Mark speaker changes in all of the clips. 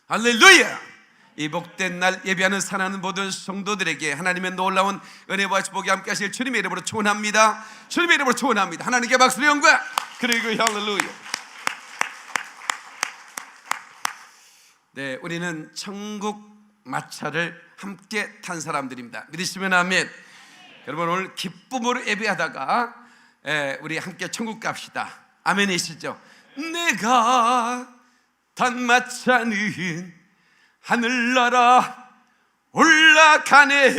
Speaker 1: 할렐루야! 이 복된 날 예배하는 사랑하는 모든 성도들에게 하나님의 놀라운 은혜와 축복이 함께 하실 주님의 이름으로 축원합니다. 주님의 이름으로 축원합니다. 하나님께 박수를 영광. 그리고 할렐루야. 네, 우리는 천국 마차를 함께 탄 사람들입니다. 믿으시면 아멘. 여러분, 오늘 기쁨으로 예배하다가 우리 함께 천국 갑시다. 아멘이시죠? 내가 탄 마차는 하늘나라 올라가네.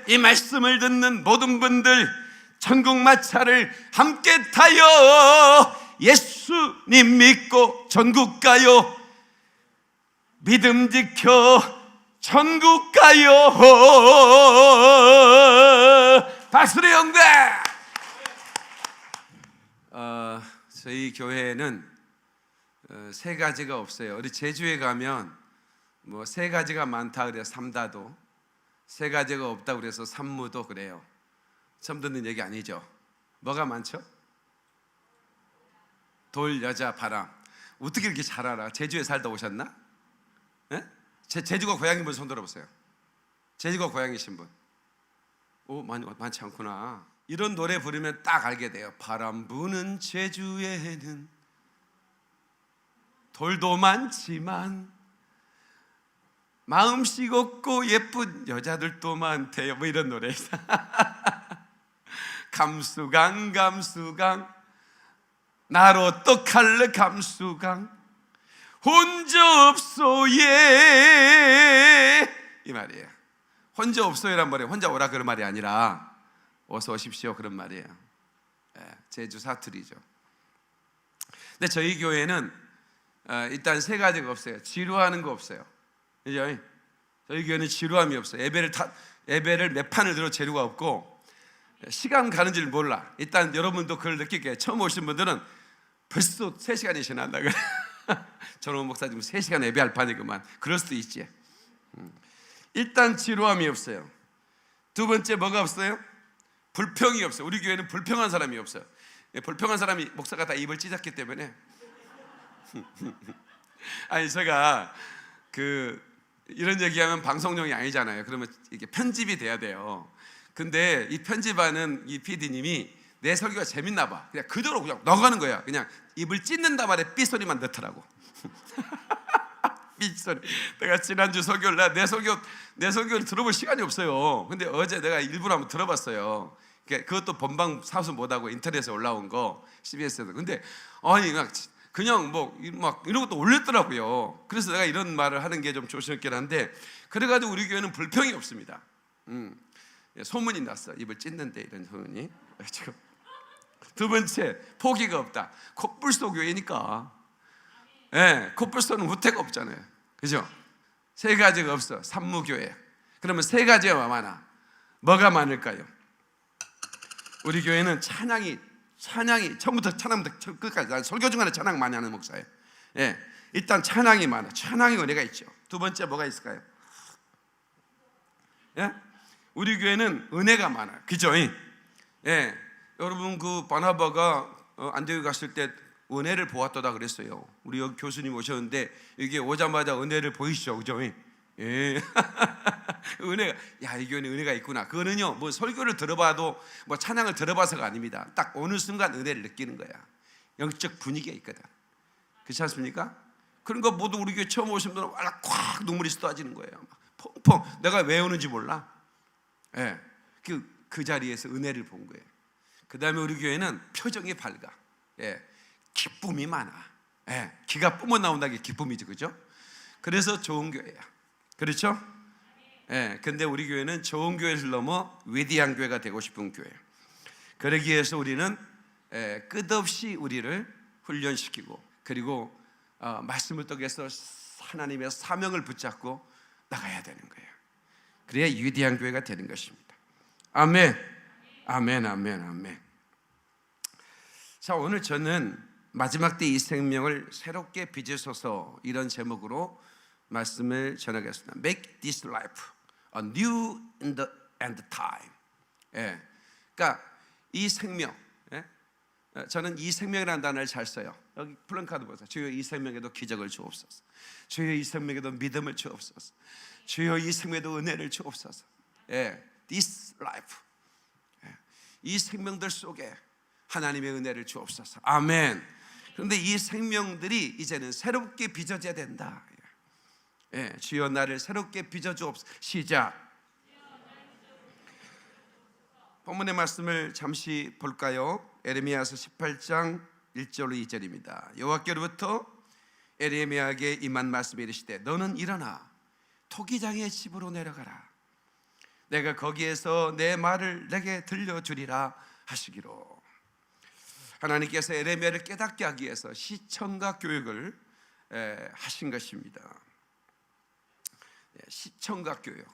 Speaker 1: 이 말씀을 듣는 모든 분들, 천국 마차를 함께 타요. 예수님 믿고 천국 가요. 믿음 지켜 천국 가요. 박수의 영광. 저희 교회에는 세 가지가 없어요. 우리 제주에 가면 뭐 세 가지가 많다 그래서 삼다도, 세 가지가 없다 그래서 삼무도 그래요. 처음 듣는 얘기 아니죠? 뭐가 많죠? 돌, 여자, 바람. 어떻게 이렇게 잘 알아? 제주에 살다 오셨나? 네? 제주가 고향인 분 손 들어보세요. 제주가 고향이신 분. 오, 많지 않구나. 이런 노래 부르면 딱 알게 돼요. 바람 부는 제주에는 돌도 많지만 마음씨 곱고 예쁜 여자들도 많대요. 뭐 이런 노래. 감수강 감수강 나로 떡할래 감수강 혼자 없소예, 이 말이에요. 혼자 없소예란 말이에요. 혼자 오라 그런 말이 아니라 어서 오십시오 그런 말이에요. 제주 사투리죠. 근데 저희 교회는 일단 세 가지가 없어요. 지루하는 거 없어요. 그죠? 저희 교회는 지루함이 없어요. 예배를 몇 판을 들어도 재료가 없고 시간 가는 줄 몰라. 일단 여러분도 그걸 느끼게. 처음 오신 분들은 벌써 3시간이 지났나 그래. 저는 목사님 3시간 예배할 판이구만. 그럴 수도 있지. 일단 지루함이 없어요. 두 번째 뭐가 없어요? 불평이 없어요. 우리 교회는 불평한 사람이 없어요. 불평한 사람이 목사가 다 입을 찢었기 때문에. 아니 제가 이런 얘기하면 방송용이 아니잖아요. 그러면 이게 편집이 돼야 돼요. 근데 이 편집하는 이 PD님이 내 설교가 재밌나 봐. 그냥 그대로 그냥 넣어가는 거야. 그냥 입을 찢는다 말에 삐소리만 넣더라고. 삐소리. 내가 지난주 설교를 내 설교를 들어볼 시간이 없어요. 근데 어제 내가 일부러 한번 들어봤어요. 그것도 본방 사수 못하고 인터넷에 올라온 거 CBS에서. 근데 아니 그냥 막 이런 것도 올렸더라고요. 그래서 내가 이런 말을 하는 게 좀 조심스럽긴 한데, 그래가지고 우리 교회는 불평이 없습니다. 소문이 났어. 입을 찢는데 이런 소문이. 지금 두 번째, 포기가 없다. 코뿔소 교회니까. 코뿔소는 후퇴가 없잖아요. 그죠? 세 가지가 없어. 산무교회. 그러면 세 가지가 많아. 뭐가 많을까요? 우리 교회는 찬양이 처음부터 찬양부터 끝까지, 난 설교 중간에 찬양 많이 하는 목사예요. 일단 찬양이 많아. 찬양이 은혜가 있죠. 두 번째 뭐가 있을까요? 우리 교회는 은혜가 많아요. 그죠? 여러분 바나바가 안디옥에 갔을 때 은혜를 보았다다 그랬어요. 우리 여기 교수님 오셨는데 여기 오자마자 은혜를 보이시죠, 그죠? 은혜가, 야, 이 교회는 은혜가 있구나. 그거는요, 뭐 설교를 들어봐도 뭐 찬양을 들어봐서가 아닙니다. 딱 어느 순간 은혜를 느끼는 거야. 영적 분위기가 있거든. 그렇지 않습니까? 그런 거 모두 우리 교회 처음 오신 분은 콱 눈물이 쏟아지는 거예요. 펑펑. 내가 왜 오는지 몰라. 그 자리에서 은혜를 본 거예요. 그 다음에 우리 교회는 표정이 밝아. 기쁨이 많아. 기가 뿜어 나온다는 게 기쁨이죠, 그죠? 그래서 좋은 교회야. 그렇죠? 근데 우리 교회는 좋은 교회를 넘어 위대한 교회가 되고 싶은 교회예요. 그러기 위해서 우리는 끝없이 우리를 훈련시키고, 그리고 말씀을 통해서 하나님의 사명을 붙잡고 나가야 되는 거예요. 그래야 위대한 교회가 되는 것입니다. 아멘. 아멘, 아멘, 아멘. 자, 오늘 저는 마지막 때 이 생명을 새롭게 빚으소서, 이런 제목으로 말씀을 전하겠습니다. Make this life a new in the end time. 그러니까 이 생명, 저는 이 생명이라는 단어를 잘 써요. 여기 플랜카드 보세요. 주여 이 생명에도 기적을 주옵소서. 주여 이 생명에도 믿음을 주옵소서. 주여 이 생명에도 은혜를 주옵소서. This life, 이 생명들 속에 하나님의 은혜를 주옵소서. 아멘. 그런데 이 생명들이 이제는 새롭게 빚어져야 된다. 주여 나를 새롭게 빚어 주옵소서. 시작. 본문의 말씀을 잠시 볼까요? 에레미야서 18장 1절로 2절입니다. 여호와께로부터 에레미야에게 임한 말씀이 이르시되 너는 일어나 토기장의 집으로 내려가라. 내가 거기에서 내 말을 내게 들려주리라 하시기로. 하나님께서 에레미야를 깨닫게 하기 위해서 시청각 교육을 하신 것입니다. 시청각 교육,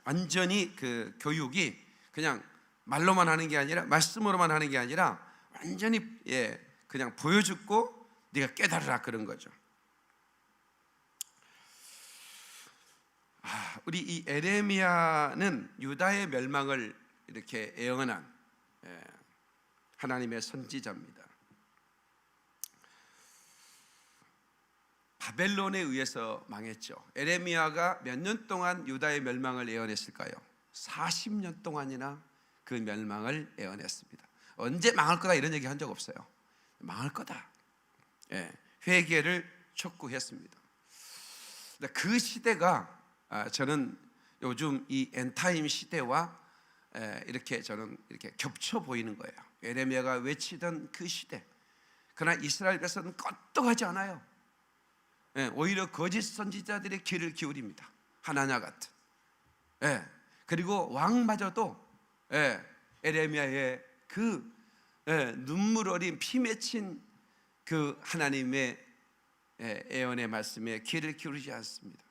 Speaker 1: 완전히 그 교육이 그냥 말로만 하는 게 아니라, 말씀으로만 하는 게 아니라 완전히 그냥 보여주고 네가 깨달으라 그런 거죠. 우리 이 에레미야는 유다의 멸망을 이렇게 예언한 하나님의 선지자입니다. 바벨론에 의해서 망했죠. 에레미야가 몇 년 동안 유다의 멸망을 예언했을까요? 40년 동안이나 그 멸망을 예언했습니다. 언제 망할 거다 이런 얘기 한 적 없어요. 망할 거다. 회개를 촉구했습니다. 그 시대가 저는 요즘 이 엔타임 시대와 이렇게 저는 이렇게 겹쳐 보이는 거예요. 에레미야가 외치던 그 시대. 그러나 이스라엘에서는 껐떡하지 않아요. 오히려 거짓 선지자들의 귀를 기울입니다. 하나냐 같은. 그리고 왕마저도 에레미야의 그 눈물 어린 피 맺힌 그 하나님의 예언의 말씀에 귀를 기울이지 않습니다.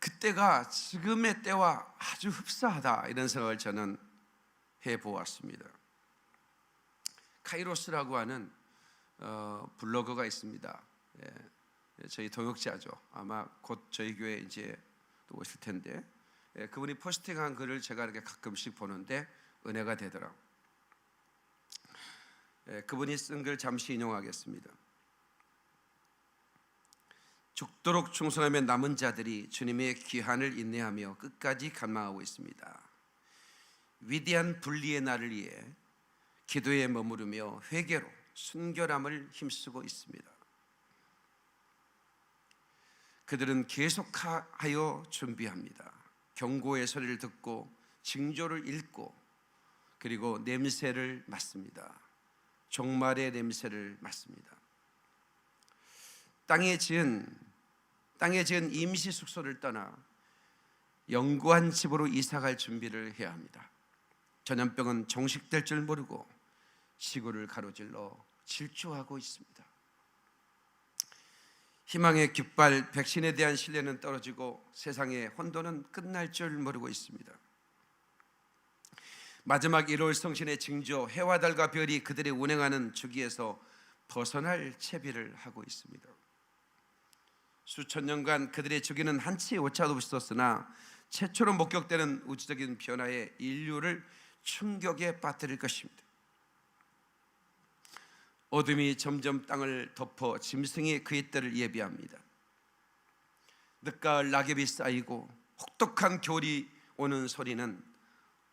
Speaker 1: 그때가 지금의 때와 아주 흡사하다 이런 생각을 저는 해보았습니다. 카이로스라고 하는 블로거가 있습니다. 저희 동역자죠. 아마 곧 저희 교회 이제 또 오실 텐데, 그분이 포스팅한 글을 제가 이렇게 가끔씩 보는데 은혜가 되더라고요. 그분이 쓴 글 잠시 인용하겠습니다. 죽도록 충성하며 남은 자들이 주님의 귀환을 인내하며 끝까지 갈망하고 있습니다. 위대한 분리의 날을 위해 기도에 머무르며 회개로 순결함을 힘쓰고 있습니다. 그들은 계속하여 준비합니다. 경고의 소리를 듣고 징조를 읽고 그리고 냄새를 맡습니다. 종말의 냄새를 맡습니다. 땅에 지은 임시 숙소를 떠나 영구한 집으로 이사갈 준비를 해야 합니다. 전염병은 종식될 줄 모르고 지구를 가로질러 질주하고 있습니다. 희망의 깃발 백신에 대한 신뢰는 떨어지고 세상의 혼돈은 끝날 줄 모르고 있습니다. 마지막 1월 성신의 징조 해와 달과 별이 그들의 운행하는 주기에서 벗어날 채비를 하고 있습니다. 수천 년간 그들의 주기는 한치 오차도 없었으나 최초로 목격되는 우주적인 변화에 인류를 충격에 빠뜨릴 것입니다. 어둠이 점점 땅을 덮어 짐승이 그의 때를 예비합니다. 늦가을 낙엽이 쌓이고 혹독한 겨울이 오는 소리는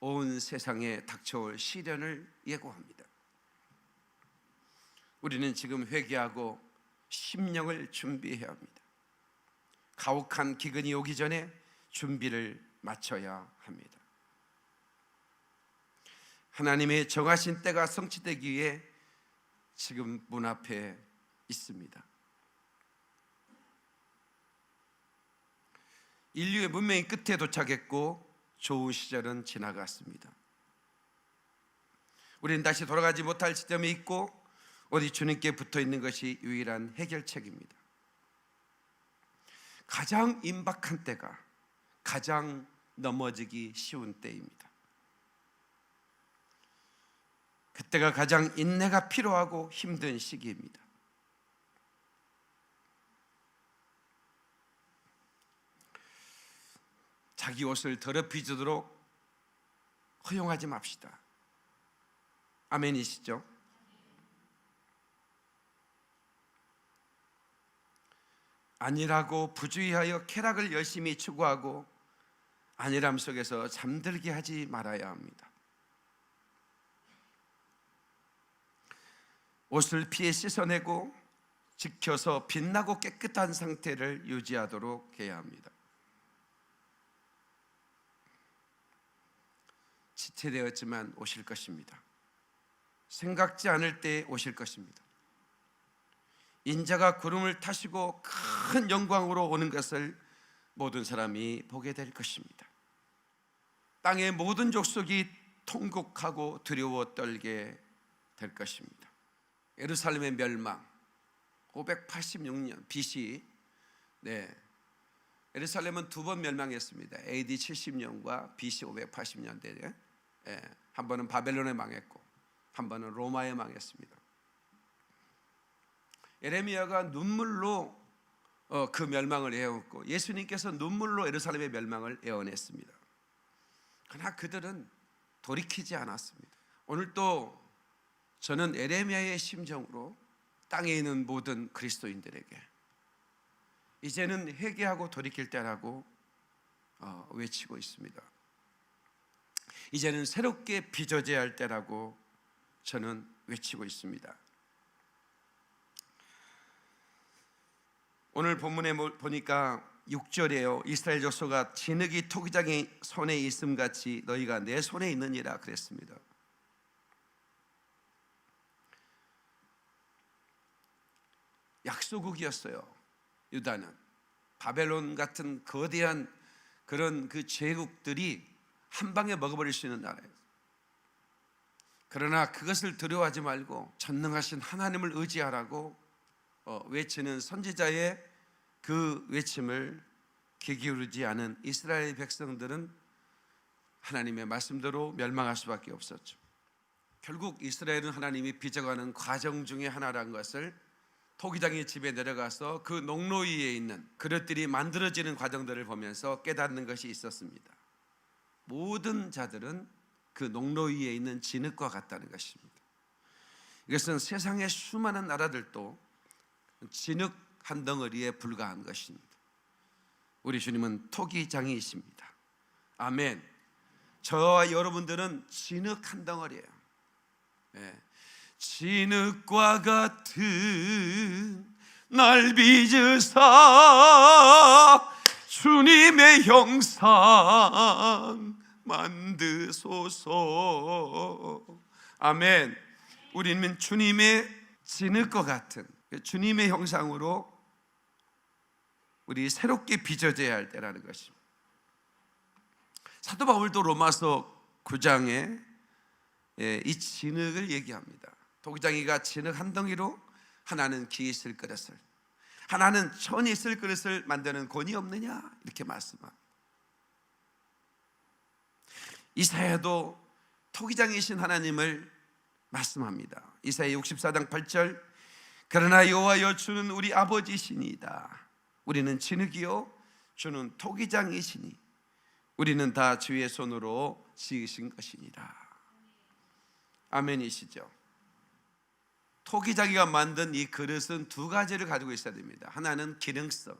Speaker 1: 온 세상에 닥쳐올 시련을 예고합니다. 우리는 지금 회개하고 심령을 준비해야 합니다. 가혹한 기근이 오기 전에 준비를 마쳐야 합니다. 하나님의 정하신 때가 성취되기 위해 지금 문 앞에 있습니다. 인류의 문명이 끝에 도착했고 좋은 시절은 지나갔습니다. 우리는 다시 돌아가지 못할 지점에 있고 오직 주님께 붙어 있는 것이 유일한 해결책입니다. 가장 임박한 때가 가장 넘어지기 쉬운 때입니다. 그때가 가장 인내가 필요하고 힘든 시기입니다. 자기 옷을 더럽히도록 허용하지 맙시다. 아멘이시죠? 안일하고 부주의하여 쾌락을 열심히 추구하고 안일함 속에서 잠들게 하지 말아야 합니다. 옷을 피해 씻어내고 지켜서 빛나고 깨끗한 상태를 유지하도록 해야 합니다. 지체되었지만 오실 것입니다. 생각지 않을 때 오실 것입니다. 인자가 구름을 타시고 큰 영광으로 오는 것을 모든 사람이 보게 될 것입니다. 땅의 모든 족속이 통곡하고 두려워 떨게 될 것입니다. 예루살렘의 멸망 586년 BC. 예루살렘은 두 번 멸망했습니다. AD 70년과 BC 580년대에. 한 번은 바벨론에 망했고 한 번은 로마에 망했습니다. 예레미야가 눈물로 그 멸망을 예언했고 예수님께서 눈물로 예루살렘의 멸망을 예언했습니다. 그러나 그들은 돌이키지 않았습니다. 오늘도 저는 예레미야의 심정으로 땅에 있는 모든 그리스도인들에게 이제는 회개하고 돌이킬 때라고 외치고 있습니다. 이제는 새롭게 빚어져야 할 때라고 저는 외치고 있습니다. 오늘 본문에 보니까 6절에요. 이스라엘 족속아 진흙이 토기장의 손에 있음같이 너희가 내 손에 있느니라 그랬습니다. 약소국이었어요. 유다는 바벨론 같은 거대한 그런 그 제국들이 한 방에 먹어버릴 수 있는 나라예요. 그러나 그것을 두려워하지 말고 전능하신 하나님을 의지하라고 외치는 선지자의 그 외침을 귀 기울이지 않은 이스라엘 백성들은 하나님의 말씀대로 멸망할 수밖에 없었죠. 결국 이스라엘은 하나님이 빚어가는 과정 중에 하나라는 것을 토기장의 집에 내려가서 그 농로위에 있는 그릇들이 만들어지는 과정들을 보면서 깨닫는 것이 있었습니다. 모든 자들은 그 농로위에 있는 진흙과 같다는 것입니다. 이것은 세상의 수많은 나라들도 진흙 한 덩어리에 불과한 것입니다. 우리 주님은 토기장이십니다. 아멘. 저와 여러분들은 진흙 한 덩어리예요. 진흙과 같은 날 빚으사 주님의 형상 만드소서. 아멘. 우리는 주님의 진흙과 같은 주님의 형상으로 우리 새롭게 빚어져야 할 때라는 것입니다. 사도 바울도 로마서 9장에 이 진흙을 얘기합니다. 토기장이가 진흙 한 덩이로 하나는 기 있을 그릇을 하나는 천이 있을 그릇을 만드는 권위 없느냐 이렇게 말씀합니다. 이사야도 토기장이신 하나님을 말씀합니다. 이사야 64장 8절 그러나 여호와여 주는 우리 아버지시니이다. 우리는 진흙이요 주는 토기장이시니 우리는 다 주의 손으로 지으신 것이니라. 아멘이시죠? 토기장이가 만든 이 그릇은 두 가지를 가지고 있어야 됩니다. 하나는 기능성,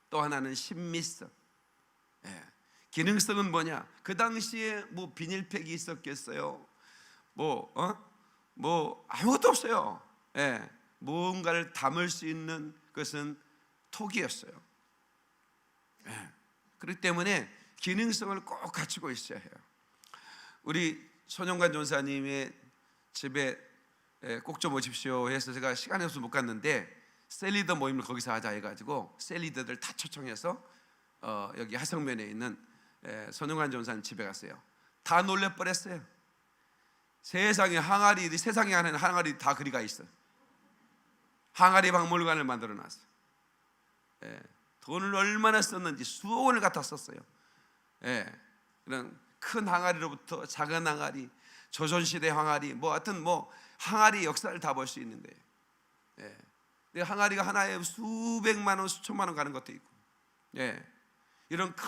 Speaker 1: 또 하나는 신미성. 기능성은 뭐냐? 그 당시에 뭐 비닐팩이 있었겠어요? 뭐 아무것도 없어요. 무언가를 담을 수 있는 것은 톡이었어요. 그렇기 때문에 기능성을 꼭 갖추고 있어야 해요. 우리 손영관 전사님의 집에 꼭 좀 오십시오 해서 제가 시간이 없어서 못 갔는데 셀리더 모임을 거기서 하자 해가지고 셀리더들 다 초청해서 여기 하성면에 있는 손영관 전사님 집에 갔어요. 다 놀래 뻔했어요. 세상에 항아리, 세상에 하는 항아리 다 그리가 있어. 항아리 박물관을 만들어 놨어요. 돈을 얼마나 썼는지 수억 원을 갖다 썼어요. 그런 큰 항아리로부터 작은 항아리, 조선시대 항아리, 하여튼 항아리 역사를 다 볼 수 있는 거예요. 근데 항아리가 하나에 수백만 원, 수천만 원 가는 것도 있고, 이런 큰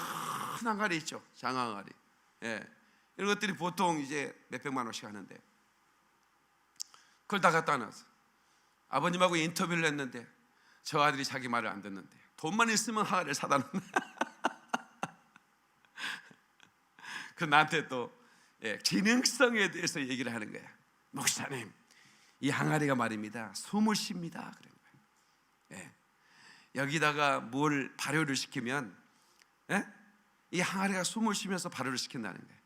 Speaker 1: 항아리 있죠, 장항아리. 이런 것들이 보통 이제 몇백만 원씩 하는데, 그걸 다 갖다 놨어. 아버님하고 인터뷰를 했는데 저 아들이 자기 말을 안 듣는데 돈만 있으면 항아리를 사다 놓네. 그 나한테 또 기능성에 대해서 얘기를 하는 거야. 목사님, 이 항아리가 말입니다, 숨을 쉽니다. 그런 거야. 여기다가 뭘 발효를 시키면 이 항아리가 숨을 쉬면서 발효를 시킨다는 거예요.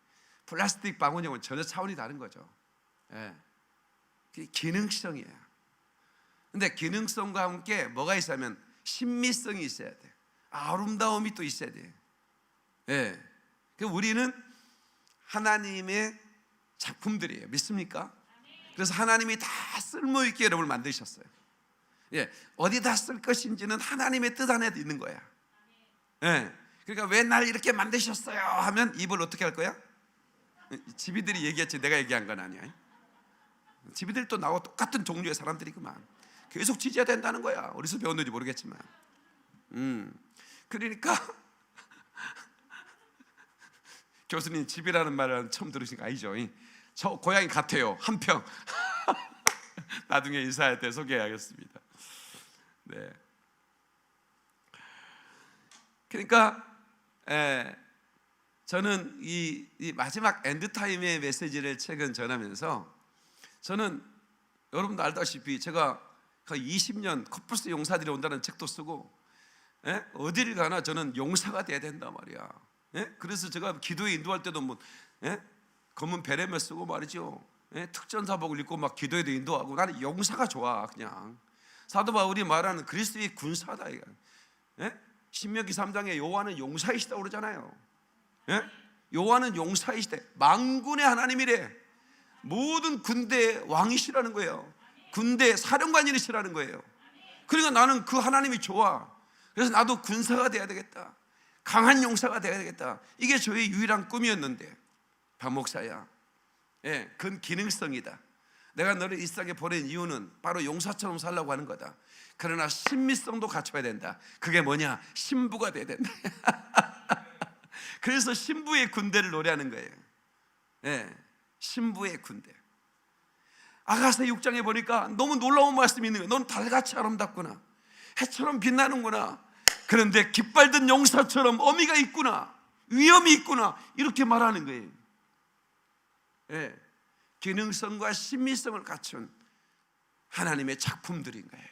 Speaker 1: 플라스틱 방울형은 전혀 차원이 다른 거죠. 그게 기능성이에요. 근데 기능성과 함께 뭐가 있으면 신미성이 있어야 돼. 아름다움이 또 있어야 돼. 우리는 하나님의 작품들이에요. 믿습니까? 그래서 하나님이 다 쓸모있게 여러분을 만드셨어요. 어디다 쓸 것인지는 하나님의 뜻 안에 있는 거야. 그러니까 왜 날 이렇게 만드셨어요 하면 입을 어떻게 할 거야? 지비들이 얘기했지 내가 얘기한 건 아니야. 지비들 또 나와 똑같은 종류의 사람들이구만. 계속 지져야 된다는 거야. 어디서 배웠는지 모르겠지만. 그러니까 교수님 집이라는 말은 처음 들으신 거 아니죠? 저 고양이 같아요. 한 평. 나중에 인사할 때 소개하겠습니다. 네. 그러니까 저는 이 마지막 엔드타임의 메시지를 최근 전하면서 저는 여러분도 알다시피 제가 20년 커플스 용사들이 온다는 책도 쓰고 어디를 가나 저는 용사가 돼야 된단 말이야. 그래서 제가 기도에 인도할 때도 뭐 검은 베레메 쓰고 말이죠. 특전사복을 입고 막 기도에도 인도하고 나는 용사가 좋아. 그냥 사도 바울이 말하는 그리스도의 군사다. 신명기 3장에 요한은 용사이시다고 그러잖아요. 요한은 용사이시대. 만군의 하나님이래. 모든 군대의 왕이시라는 거예요. 군대 사령관이시라는 거예요. 그러니까 나는 그 하나님이 좋아. 그래서 나도 군사가 돼야 되겠다. 강한 용사가 돼야 되겠다. 이게 저의 유일한 꿈이었는데 박 목사야, 그건 기능성이다. 내가 너를 이 세상에 보낸 이유는 바로 용사처럼 살라고 하는 거다. 그러나 신미성도 갖춰야 된다. 그게 뭐냐? 신부가 돼야 된다. 그래서 신부의 군대를 노래하는 거예요. 신부의 군대. 아가서 6장에 보니까 너무 놀라운 말씀이 있는 거예요. 넌 달같이 아름답구나. 해처럼 빛나는구나. 그런데 깃발든 용사처럼 어미가 있구나. 위험이 있구나. 이렇게 말하는 거예요. 기능성과 신미성을 갖춘 하나님의 작품들인 거예요.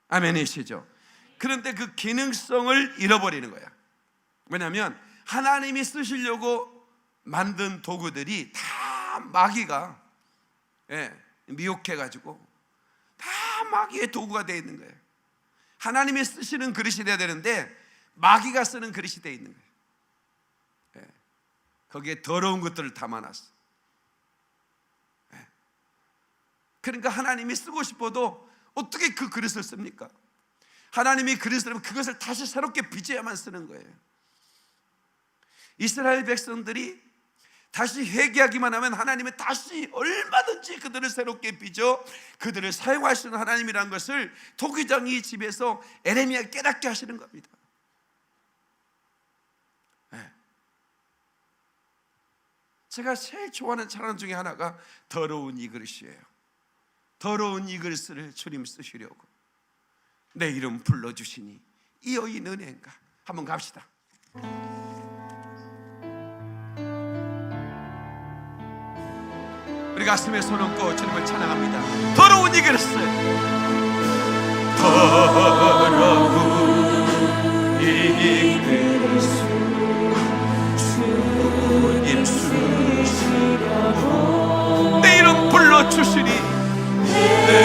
Speaker 1: 아멘이시죠? 그런데 그 기능성을 잃어버리는 거야. 왜냐하면 하나님이 쓰시려고 만든 도구들이 다 마귀가 미혹해가지고 다 마귀의 도구가 되어 있는 거예요. 하나님이 쓰시는 그릇이 되어야 되는데 마귀가 쓰는 그릇이 되어 있는 거예요. 거기에 더러운 것들을 담아놨어. 그러니까 하나님이 쓰고 싶어도 어떻게 그 그릇을 씁니까? 하나님이 그릇을 하면 그것을 다시 새롭게 빚어야만 쓰는 거예요. 이스라엘 백성들이 다시 회개하기만 하면 하나님은 다시 얼마든지 그들을 새롭게 빚어 그들을 사용하시는 하나님이라는 것을 토기장이 집에서 에레미야를 깨닫게 하시는 겁니다. 제가 제일 좋아하는 찬양 중에 하나가 더러운 이 그릇이에요. 더러운 이 그릇을 주님 쓰시려고 내 이름 불러주시니 이 여인 은혜인가. 한번 갑시다. 우리 가슴에 손 얹고 주님을 찬양합니다. 더러운 이 그릇을, 더러운 이 그릇을 주님 쓰시려고 내 이름 불러주시니 내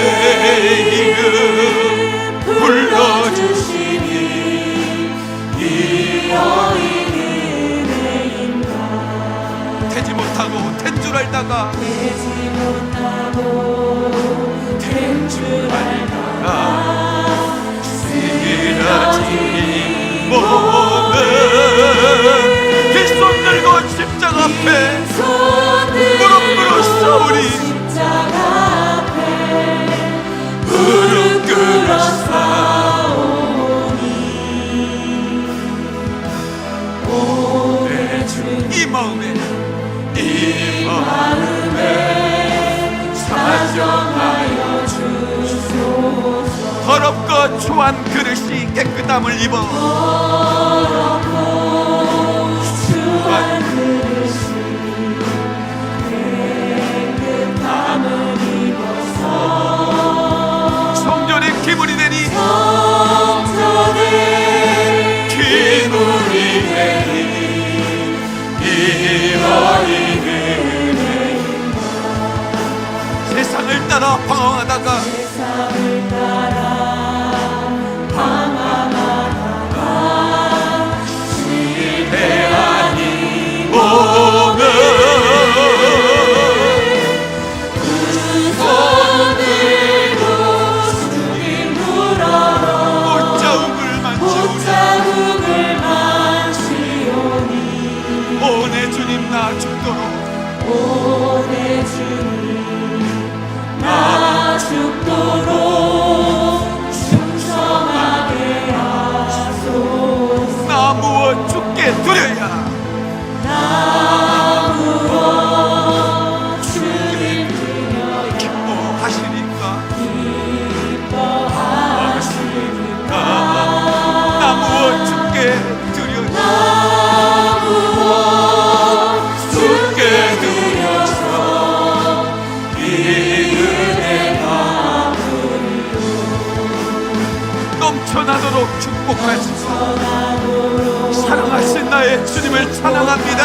Speaker 1: 이름 불러주시니 이 여인 은혜인가. 되지 못하고 된 줄 알다가 된 줄 알다가 쓰러진 몸을 그 손 들고 십자가 앞에 무릎 꿇어 싸우리. 무릎 꿇어 싸우니 이 마음에 더럽고 추한 그릇이 깨끗함을 입어
Speaker 2: 더럽고 추한 그릇이 깨끗함을 입어서
Speaker 1: 성전의 기물이 되니
Speaker 2: 성전의 기물이 되니 이러니
Speaker 1: 세상을 따라 방황하다가
Speaker 2: 세상을 따라 방황하다가 지배하니
Speaker 1: 오늘
Speaker 2: 그 손으로 주님 물어러
Speaker 1: 옷자국을 만지오니
Speaker 2: 옷자국을 만지오니
Speaker 1: 오내 주님 나 죽도록
Speaker 2: 오내 주님 나 죽도록 충성하게 하소서.
Speaker 1: 나 무엇 죽게 두려야
Speaker 2: 나 무엇 주님 드려야
Speaker 1: 기뻐하시니까
Speaker 2: 기뻐하시니까
Speaker 1: 나 무엇 죽게 두려야
Speaker 2: 나 무엇 죽게 드려서 이 은혜가
Speaker 1: 넘쳐나도록 축복하시고
Speaker 2: 전하도록
Speaker 1: 사랑하신 나의 주님을 찬양합니다.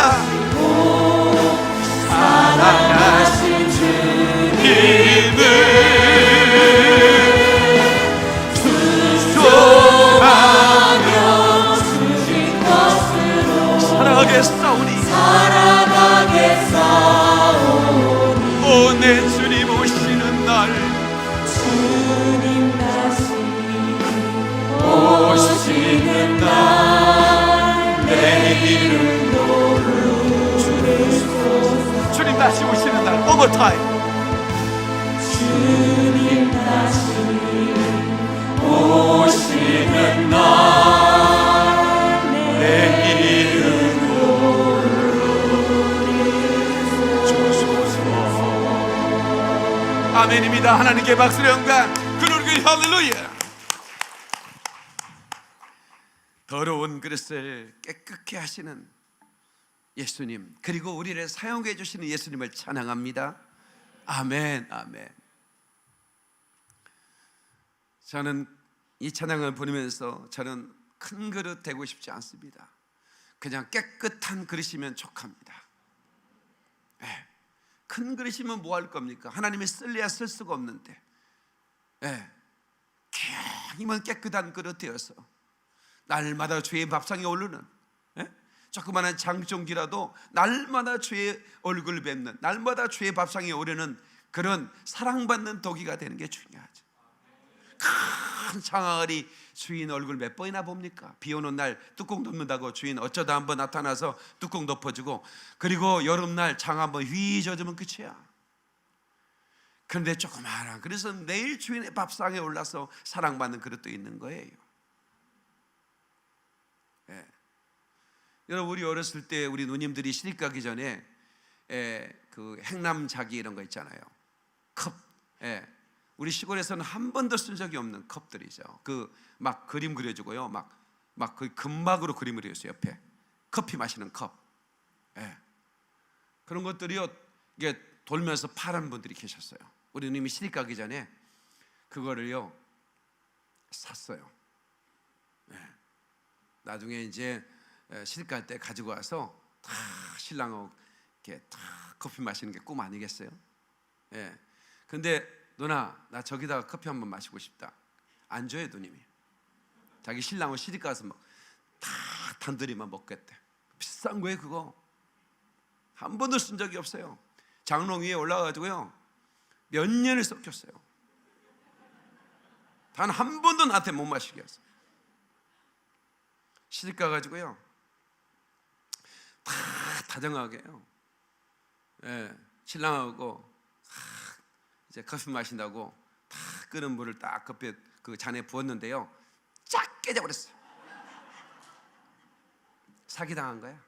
Speaker 2: 사랑하신 주님을 순종하며 주신 것으로
Speaker 1: 사랑하게 싸우니
Speaker 2: 살아가게 싸우니
Speaker 1: 오내 주님 오시는 날
Speaker 2: 주님 다시 오시는 날 내 이름으로 주소서.
Speaker 1: 주님 다시 오시는 날 one more time.
Speaker 2: 주님 다시 오시는 날 내 이름으로
Speaker 1: 주소서. 아멘입니다. 하나님께 박수를 영광 그누르기 할렐루야. 더러운 그릇을 깨끗게 하시는 예수님, 그리고 우리를 사용해 주시는 예수님을 찬양합니다. 아멘, 아멘. 저는 이 찬양을 부르면서 저는 큰 그릇 되고 싶지 않습니다. 그냥 깨끗한 그릇이면 족합니다. 네. 큰 그릇이면 뭐 할 겁니까? 하나님이 쓸래야 쓸 수가 없는데, 네. 기왕이면 깨끗한 그릇 되어서 날마다 주의 밥상에 오르는, 네? 조그마한 장종기라도 날마다 주의 얼굴 뵙는, 날마다 주의 밥상에 오르는 그런 사랑받는 도기가 되는 게 중요하죠. 큰 장아리 주인 얼굴 몇 번이나 봅니까? 비 오는 날 뚜껑 덮는다고 주인 어쩌다 한번 나타나서 뚜껑 덮어주고, 그리고 여름날 장 한번 휘 젖으면 끝이야. 그런데 조그마한, 그래서 내일 주인의 밥상에 올라서 사랑받는 그릇도 있는 거예요. 예. 여러분, 우리 어렸을 때 우리 누님들이 시집 가기 전에 그 행남자기 이런 거 있잖아요. 컵. 예. 우리 시골에서는 한 번도 쓴 적이 없는 컵들이죠. 그 막 그림 그려주고요. 막 그 금막으로 그림을 그렸어요. 옆에 커피 마시는 컵. 예. 그런 것들이요, 이게 돌면서 파란 분들이 계셨어요. 우리 누님이 시집 가기 전에 그거를요 샀어요. 예. 나중에 이제 시집 갈 때 가지고 와서 다 신랑하고 이렇게 다 커피 마시는 게 꿈 아니겠어요? 예. 근데 누나, 나 저기다가 커피 한번 마시고 싶다. 안 줘요, 누님이. 자기 신랑은 시집 가서 막 다 단둘이만 먹겠대. 비싼 거예요, 그거. 한 번도 쓴 적이 없어요. 장롱 위에 올라가가지고요 몇 년을 썩혔어요. 단 한 번도 나한테 못 마시게 했어요. 시집 가가지고요 다 다정하게요. 예, 신랑하고 이제 커피 마신다고 다 끓은 물을 딱 커피 그 잔에 부었는데요, 쫙 깨져버렸어요. 사기당한 거야.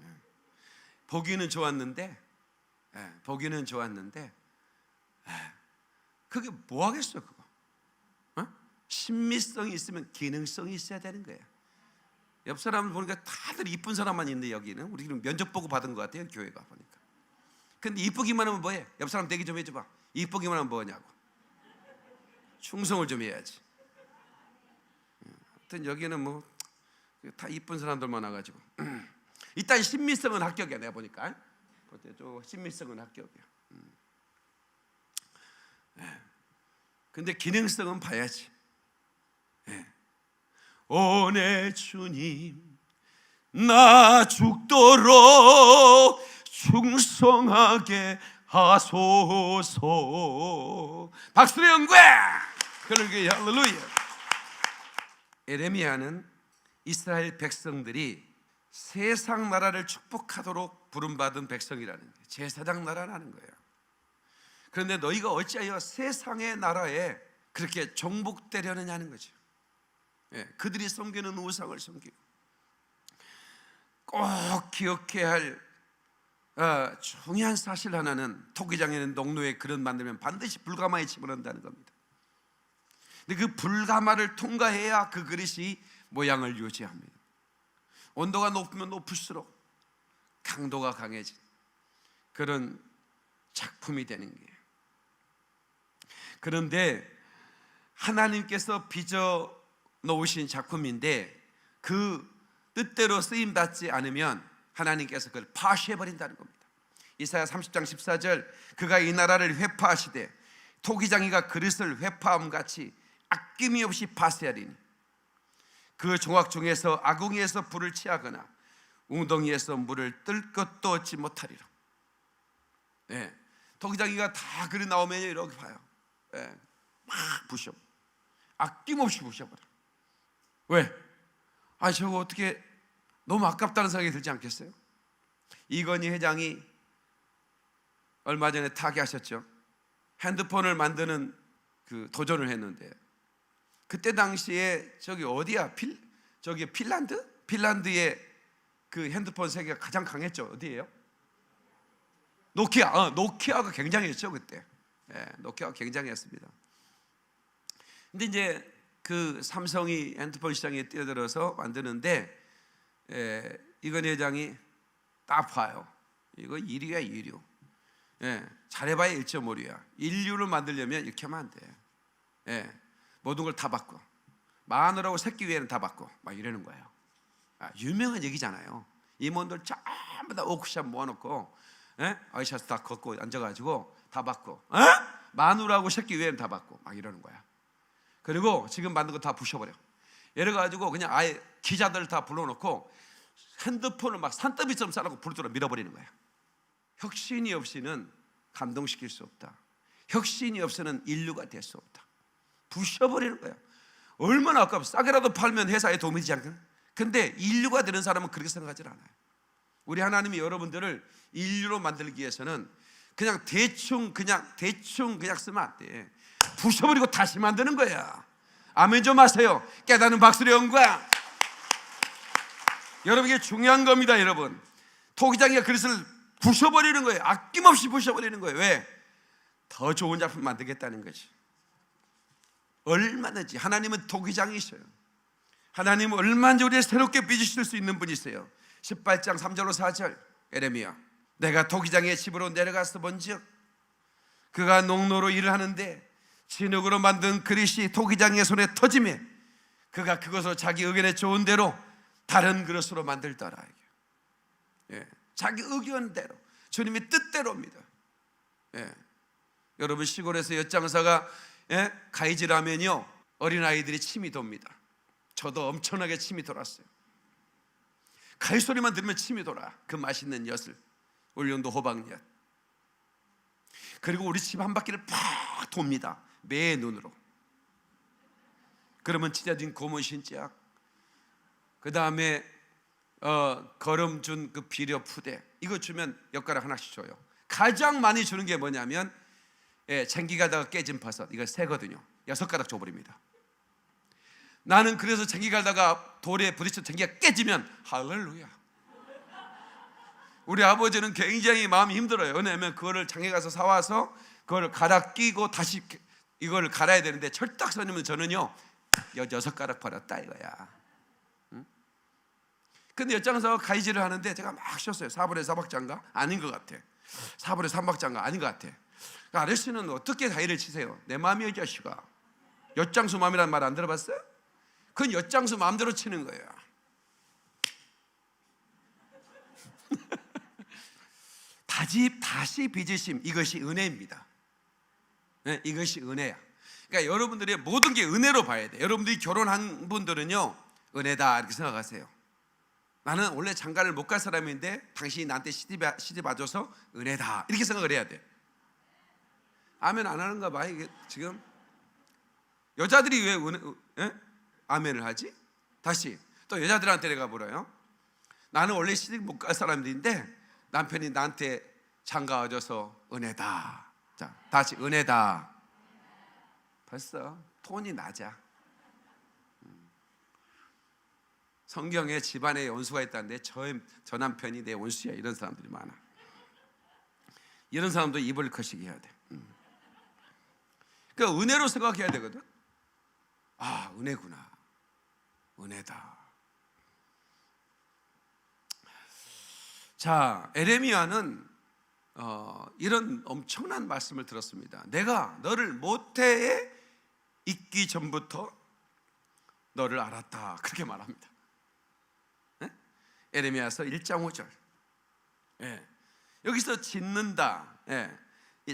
Speaker 1: 예. 보기는 좋았는데, 예, 보기는 좋았는데, 예, 그게 뭐 하겠어요, 그거. 친밀성이 있으면 기능성이 있어야 되는 거예요. 옆 사람 보니까 다들 이쁜 사람만 있는데 여기는 우리는 면접 보고 받은 것 같아요, 교회가 보니까. 근데 이쁘기만 하면 뭐해? 옆 사람 대기 좀 해줘봐. 이쁘기만 하면 뭐냐고. 충성을 좀 해야지. 하여튼 여기는 뭐 다 이쁜 사람들만 와가지고 일단 친밀성은 합격이야. 내가 보니까 친밀성은 합격이야. 근데 기능성은 봐야지. 오 내 주님 나 죽도록 충성하게 하소서. 박수의 영광. 그러게 할렐루야. 에레미야는 이스라엘 백성들이 세상 나라를 축복하도록 부름받은 백성이라는 거예요. 제사장 나라라는 거예요. 그런데 너희가 어찌하여 세상의 나라에 그렇게 정복되려느냐는 거죠. 그들이 섬기는 우상을 섬기고 꼭 기억해야 할 중요한 사실 하나는 토기장에는 농로에 그릇 만들면 반드시 불가마에 집어넣는다는 겁니다. 근데 그 불가마를 통과해야 그 그릇이 모양을 유지합니다. 온도가 높으면 높을수록 강도가 강해진 그런 작품이 되는 거예요. 그런데 하나님께서 빚어 놓으신 작품인데 그 뜻대로 쓰임받지 않으면 하나님께서 그걸 파쇄해버린다는 겁니다. 이사야 30장 14절 그가 이 나라를 회파하시되 토기장이가 그릇을 회파함같이 아낌이 없이 파쇄하리니 그 종악 중에서 아궁이에서 불을 취하거나 웅덩이에서 물을 뜰 것도 얻지 못하리라. 토기장이가 다 그릇 나오면 이렇게 봐요. 막 부셔, 아낌없이 부셔버려. 왜? 저거 어떻게 너무 아깝다는 생각이 들지 않겠어요? 이건희 회장이 얼마 전에 타계하셨죠. 핸드폰을 만드는 그 도전을 했는데 그때 당시에 저기 어디야? 저기 핀란드? 핀란드의 그 핸드폰 세계가 가장 강했죠. 어디예요? 노키아. 노키아가 굉장했죠 그때. 노키아가 굉장했습니다. 근데 이제 그 삼성이 핸드폰 시장에 뛰어들어서 만드는데 이건희 회장이 딱 봐요. 이거 1위야 2류. 잘해봐야 1.5류야. 1류를 만들려면 이렇게 하면 안 돼. 모든 걸 다 바꿔. 마누라하고 새끼 위에는 다 바꿔. 막 이러는 거예요. 유명한 얘기잖아요. 임원들 전부 다 오크샵 모아놓고 아이샤스 다 걷고 앉아가지고 다 바꿔. 마누라하고 새끼 위에는 다 바꿔. 막 이러는 거야. 그리고 지금 만든 거 다 부셔버려. 이래가지고 그냥 아예 기자들 다 불러놓고 핸드폰을 막 산더미처럼 싸놓고 불도로 밀어버리는 거야. 혁신이 없이는 감동시킬 수 없다. 혁신이 없이는 인류가 될 수 없다. 부셔버리는 거야. 얼마나 아깝어. 싸게라도 팔면 회사에 도움이 되지 않겠나? 근데 인류가 되는 사람은 그렇게 생각하지 않아요. 우리 하나님이 여러분들을 인류로 만들기 위해서는 그냥 대충 쓰면 안 돼. 부셔버리고 다시 만드는 거야. 아멘 좀 하세요. 깨닫는 박수의 영광. 여러분 이게 중요한 겁니다. 여러분 토기장이가 그릇을 부셔버리는 거예요. 아낌없이 부셔버리는 거예요. 왜? 더 좋은 작품 만들겠다는 거지. 얼마든지 하나님은 토기장이셔요. 하나님은 얼마든지 우리를 새롭게 빚으실 수 있는 분이세요. 18장 3절로 4절 에레미야 내가 토기장의 집으로 내려가서 본즉 그가 농로로 일을 하는데 진흙으로 만든 그릇이 토기장의 손에 터지매 그가 그것을 자기 의견에 좋은 대로 다른 그릇으로 만들더라. 자기 의견대로 주님의 뜻대로입니다. 여러분 시골에서 엿장사가 가위질하면요 어린아이들이 침이 돕니다. 저도 엄청나게 침이 돌았어요. 가위 소리만 들으면 침이 돌아. 그 맛있는 엿을 울릉도 호박엿. 그리고 우리 집 한 바퀴를 팍 돕니다. 매의 눈으로. 그러면 찢어진 고무 신짝, 그 다음에 거름 준 그 비료 푸대 이거 주면 엿가락 하나씩 줘요. 가장 많이 주는 게 뭐냐면 쟁기 가다가 깨진 버섯 이거 새거든요. 6가닥 줘버립니다. 나는 그래서 쟁기 가다가 돌에 부딪혀 쟁기가 깨지면 할렐루야. 우리 아버지는 굉장히 마음이 힘들어요. 왜냐하면 그거를 장에 가서 사와서 그걸 갈아 끼고 다시 이걸 갈아야 되는데 철딱서니면 저는요 여섯 가락 버렸다 이거야. 응? 근데 엿장에서 가위질을 하는데 제가 막 쉬었어요. 4분의 4박자인가? 아닌 것 같아. 4분의 3박자인가? 아닌 것 같아. 그러니까 아저씨는 어떻게 가위를 치세요? 내 마음이요, 이 자식아. 엿장수 마음이라는 말 안 들어봤어요? 그건 엿장수 마음대로 치는 거예요. 다시 빚으심, 이것이 은혜입니다. 네, 이것이 은혜야. 그러니까 여러분들이 모든 게 은혜로 봐야 돼. 여러분들이 결혼한 분들은요, 은혜다 이렇게 생각하세요. 나는 원래 장가를 못 갈 사람인데 당신이 나한테 시집 와줘서 은혜다 이렇게 생각을 해야 돼. 아멘 안 하는가 봐. 이게 지금 여자들이 왜 아멘을 하지? 다시 또 여자들한테 내가 물어요. 나는 원래 시집 못 갈 사람인데 남편이 나한테 장가 와줘서 은혜다. 자, 다시 은혜다. 벌써 톤이 낮아. 성경에 집안에 원수가 있다는데 저 남편이 내 원수야, 이런 사람들이 많아. 이런 사람도 입을 거시기 해야 돼. 그러니까 은혜로 생각해야 되거든. 아, 은혜구나. 은혜다. 자, 에레미야는 이런 엄청난 말씀을 들었습니다. 내가 너를 모태에 있기 전부터 너를 알았다, 그렇게 말합니다. 네? 에레미야서 1장 5절. 네. 여기서 짓는다,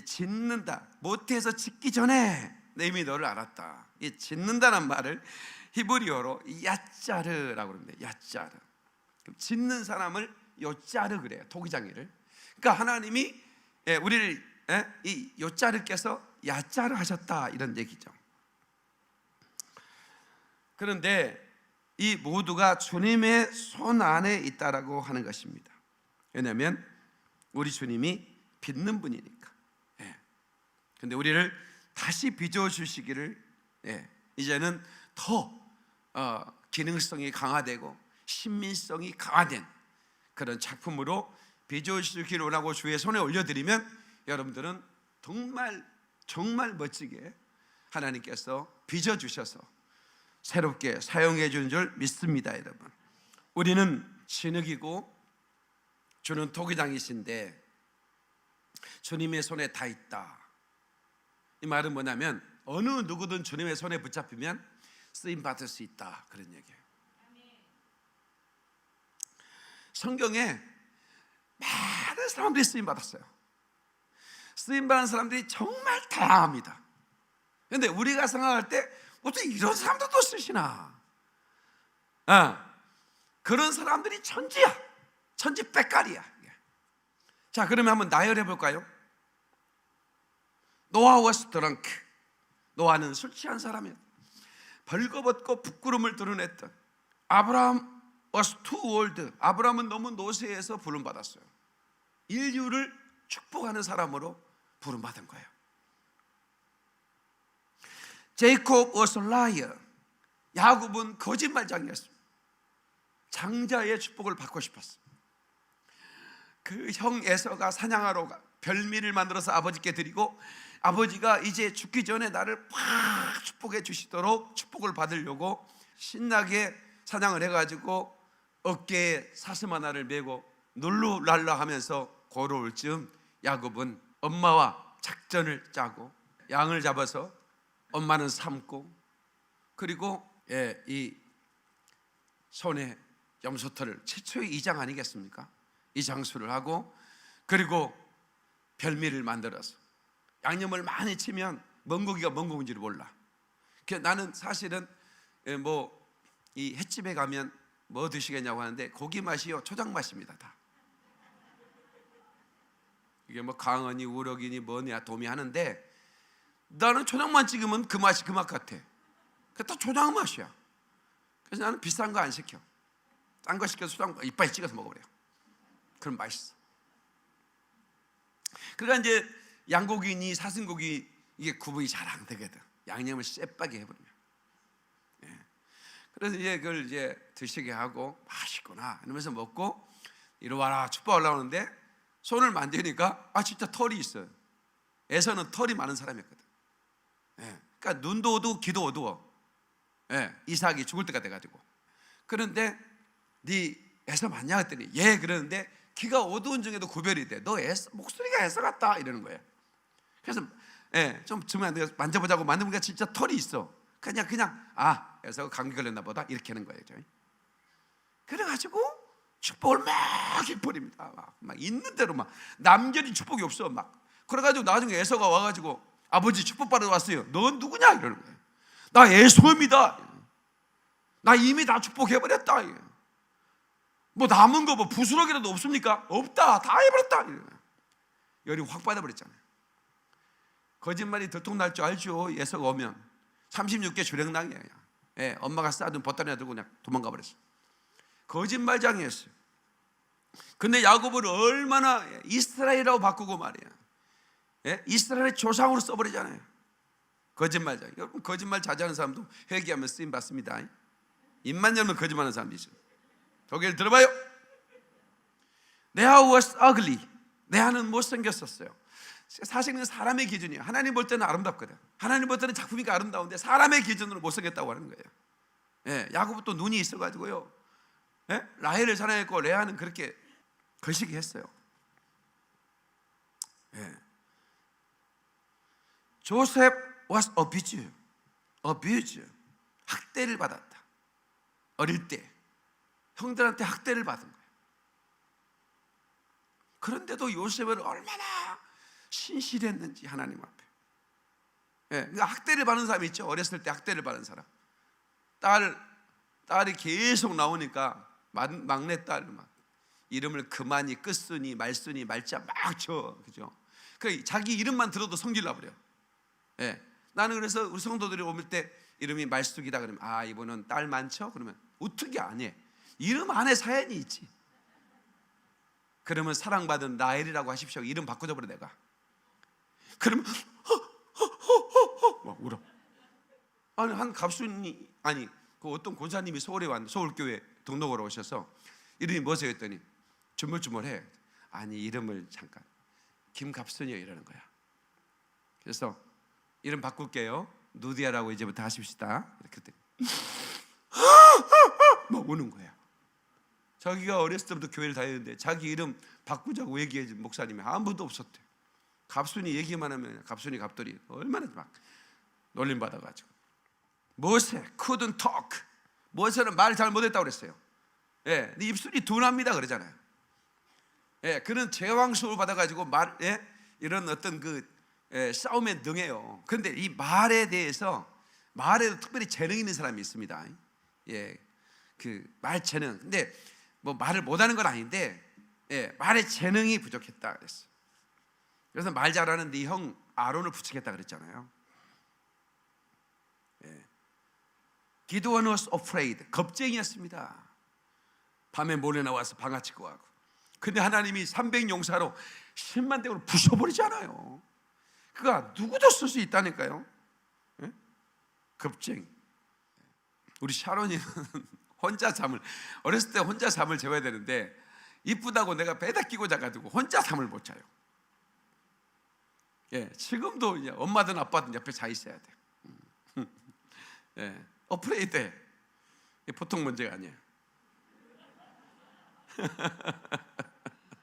Speaker 1: 짓는다, 모태에서 짓기 전에 내 이미 너를 알았다. 이 짓는다는 말을 히브리어로 야짜르라고 합니다. 야짜르. 짓는 사람을 요짜르 그래요, 토기장이를. 그러니까 하나님이 우리를 이 요짜르께서 야짜르 하셨다, 이런 얘기죠. 그런데 이 모두가 주님의 손 안에 있다라고 하는 것입니다. 왜냐하면 우리 주님이 빚는 분이니까. 그런데 우리를 다시 빚어주시기를, 이제는 더 기능성이 강화되고 신민성이 강화된 그런 작품으로 빚어주시기를 원하고 주의 손에 올려드리면 여러분들은 정말 멋지게 하나님께서 빚어주셔서 새롭게 사용해 주는 줄 믿습니다. 여러분, 우리는 진흙이고 주는 토기장이신데 주님의 손에 다 있다. 이 말은 뭐냐면 어느 누구든 주님의 손에 붙잡히면 쓰임 받을 수 있다, 그런 얘기예요. 성경에 많은 사람들이 쓰임 받았어요. 쓰임 받는 사람들이 정말 다양합니다. 그런데 우리가 생각할 때 어떻게 이런 사람들도 쓰시나? 그런 사람들이 천지야. 천지백갈이야. 자, 그러면 한번 나열해 볼까요? 노아 was drunk. 노아는 술 취한 사람이야. 벌거벗고 부끄러움을 드러냈던. 아브라함 was too old. 아브라함은 너무 노쇠해서 부름받았어요. 인류를 축복하는 사람으로 부름받은 거예요. 제이콥 was a liar. 야곱은 거짓말장이었습니다. 장자의 축복을 받고 싶었어. 그 형 에서가 사냥하러 가 별미를 만들어서 아버지께 드리고 아버지가 이제 죽기 전에 나를 팍 축복해 주시도록 축복을 받으려고 신나게 사냥을 해가지고 어깨에 사슴 하나를 메고 룰루랄라 하면서 걸어올 즈음 야곱은 엄마와 작전을 짜고 양을 잡아서 엄마는 삶고 그리고 이 손에 염소털을 최초의 이장 아니겠습니까? 이 장수를 하고 그리고 별미를 만들어서 양념을 많이 치면 먼 고기가 뭔 고기인지를 몰라. 나는 사실은 이 횟집에 가면 뭐 드시겠냐고 하는데 고기 맛이요 초장 맛입니다. 다 이게 뭐 강어니 우럭이니 뭐냐 도미 하는데 나는 초장만 찍으면 그 맛이 그 맛 같아. 그 다 초장 맛이야. 그래서 나는 비싼 거 안 시켜. 싼 거 시켜서 초장 이빨 찍어서 먹어버려. 그럼 맛있어. 그러니까 이제 양고기니 사슴고기 이게 구분이 잘 안 되거든. 양념을 쎄빠게 해버리면. 그래서 이제 그걸 이제 드시게 하고 맛있구나 이러면서 먹고 이리 와라 축복 올라오는데 손을 만지니까 진짜 털이 있어요. 에서는 털이 많은 사람이었거든. 그러니까 눈도 어두워 귀도 어두워. 예, 이삭이 죽을 때가 돼가지고. 그런데 네 에서 맞냐 했더니 예 그러는데 귀가 어두운 중에도 구별이 돼. 너 목소리가 에서 같다 이러는 거예요. 그래서 예, 좀 주면 내가 만져보자고 만져보니까 진짜 털이 있어. 그냥 에서 감기 걸렸나 보다 이렇게 하는 거예요. 그래가지고 축복을 막 해버립니다. 막 있는 대로 막 남겨진 축복이 없어. 막 그래가지고 나중에 에서가 와가지고 아버지 축복 받으러 왔어요. 넌 누구냐 이러는 거예요. 나 에서입니다. 나 이미 다 축복해버렸다. 뭐 남은 거 뭐 부스러기라도 없습니까? 없다. 다 해버렸다. 열이 확 받아버렸잖아요. 거짓말이 들통날 줄 알죠. 예서가 오면 36개 주랭랑이에요. 예, 엄마가 싸둔 보따리 들고 그냥 도망가 버렸어요. 거짓말장이었어요. 근데 야곱을 얼마나 이스라엘이라고 바꾸고 말이야. 예? 이스라엘의 조상으로 써버리잖아요. 거짓말장. 여러분 거짓말 자제하는 사람도 회개하면 쓰임 받습니다. 입만 열면 거짓말하는 사람이죠. 독일 들어봐요. 레아 was ugly. 레아는 못생겼었어요. 사실은 사람의 기준이에요. 하나님 볼 때는 아름답거든. 하나님 볼 때는 작품이가 아름다운데 사람의 기준으로 못생겼다고 하는 거예요. 예, 야곱은 또 눈이 있어가지고요. 예? 라헬을 사랑했고 레아는 그렇게 거시기 했어요. 예. 조셉 was abused. 학대를 받았다. 어릴 때 형들한테 학대를 받은 거예요. 그런데도 요셉은 얼마나 신실했는지 하나님 앞에. 예, 그러니까 학대를 받는 사람이 있죠. 어렸을 때 학대를 받은 사람. 딸이 계속 나오니까 막내 딸 막 이름을 그만이 끝순이 말순이 말자 막 쳐, 그죠? 그 자기 이름만 들어도 성질나 버려. 예, 나는 그래서 우리 성도들이 올 때 이름이 말숙이다 그러면 아 이분은 딸 많죠? 그러면 어떻게 안 해? 이름 안에 사연이 있지. 그러면 사랑받은 라헬이라고 하십시오. 이름 바꿔줘버려 내가. 그러면 막 울어. 아니 한 갑순이 아니 그 어떤 권사님이 서울에 왔는데 서울교회 등록으로 오셔서 이름이 뭐세요 했더니 주물주물해. 아니 이름을 잠깐 김갑순이요 이러는 거야. 그래서 이름 바꿀게요. 누디아라고 이제부터 하십시다. 이렇게 막 우는 거야. 자기가 어렸을 때부터 교회를 다녔는데 자기 이름 바꾸자고 얘기해준 목사님이 아무도 없었대. 갑순이 얘기만 하면 갑순이 갑돌이 얼마나 막 놀림받아가지고. 모세 couldn't talk. 모세는 말 잘 못했다고 그랬어요. 예, 근데 입술이 둔합니다 그러잖아요. 예, 그런 제왕수를 받아가지고 이런 어떤 싸움에 능해요. 그런데 이 말에 대해서 말에도 특별히 재능 있는 사람이 있습니다. 예, 그 말 재능. 근데 뭐 말을 못하는 건 아닌데 예, 말에 재능이 부족했다 그랬어. 그래서 말 잘하는 네 형 아론을 부추겼다 그랬잖아요. 예. 기드온 was afraid. 겁쟁이였습니다. 밤에 몰래 나와서 방아치고 하고. 근데 하나님이 300용사로 10만 대군을 부숴버리잖아요. 그가 누구도 쓸 수 있다니까요. 예? 겁쟁이. 우리 샤론이는 혼자 잠을 어렸을 때 혼자 잠을 재워야 되는데 이쁘다고 내가 배다 끼고 자가지고 혼자 잠을 못 자요. 예, 지금도 이제 엄마든 아빠든 옆에 자 있어야 돼. 예, 어프레이드. 보통 문제가 아니에요.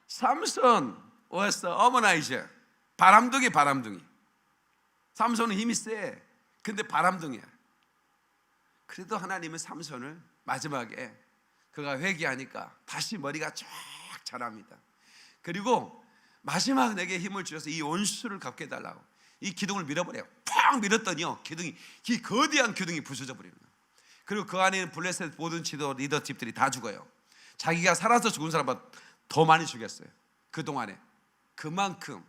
Speaker 1: 삼손 was womanizer. 바람둥이. 삼손은 힘이 세. 근데 바람둥이야. 그래도 하나님은 삼손을 마지막에 그가 회개하니까 다시 머리가 쫙 자랍니다. 그리고 마지막 내게 힘을 주셔서 이 원수를 갚게 해달라고 이 기둥을 밀어버려요. 팍 밀었더니요 이 거대한 기둥이 부서져 버리는 거예요. 그리고 그 안에 있는 블레셋 모든 지도 리더십들이 다 죽어요. 자기가 살아서 죽은 사람보다 더 많이 죽였어요. 그동안에. 그만큼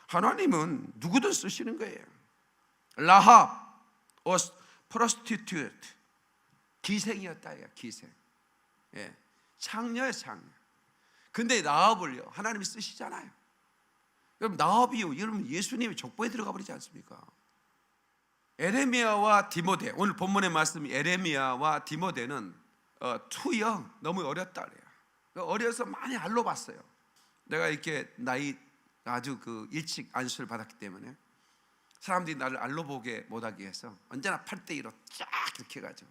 Speaker 1: 하나님은 누구든 쓰시는 거예요. 라합 was prostitute. 기생이었다. 기생. 창녀예요, 창녀. 근데 나합을요 하나님이 쓰시잖아요. 여러분 나합이요 여러분 예수님이 족보에 들어가 버리지 않습니까? 에레미야와 디모데, 오늘 본문의 말씀이 에레미야와 디모데는 투영 너무 어렸다 그래요. 어려서 많이 알로 봤어요. 내가 이렇게 나이 아주 일찍 안수를 받았기 때문에 사람들이 나를 알로 보게 못하게 해서 언제나 8대 1로 쫙 이렇게 해가지고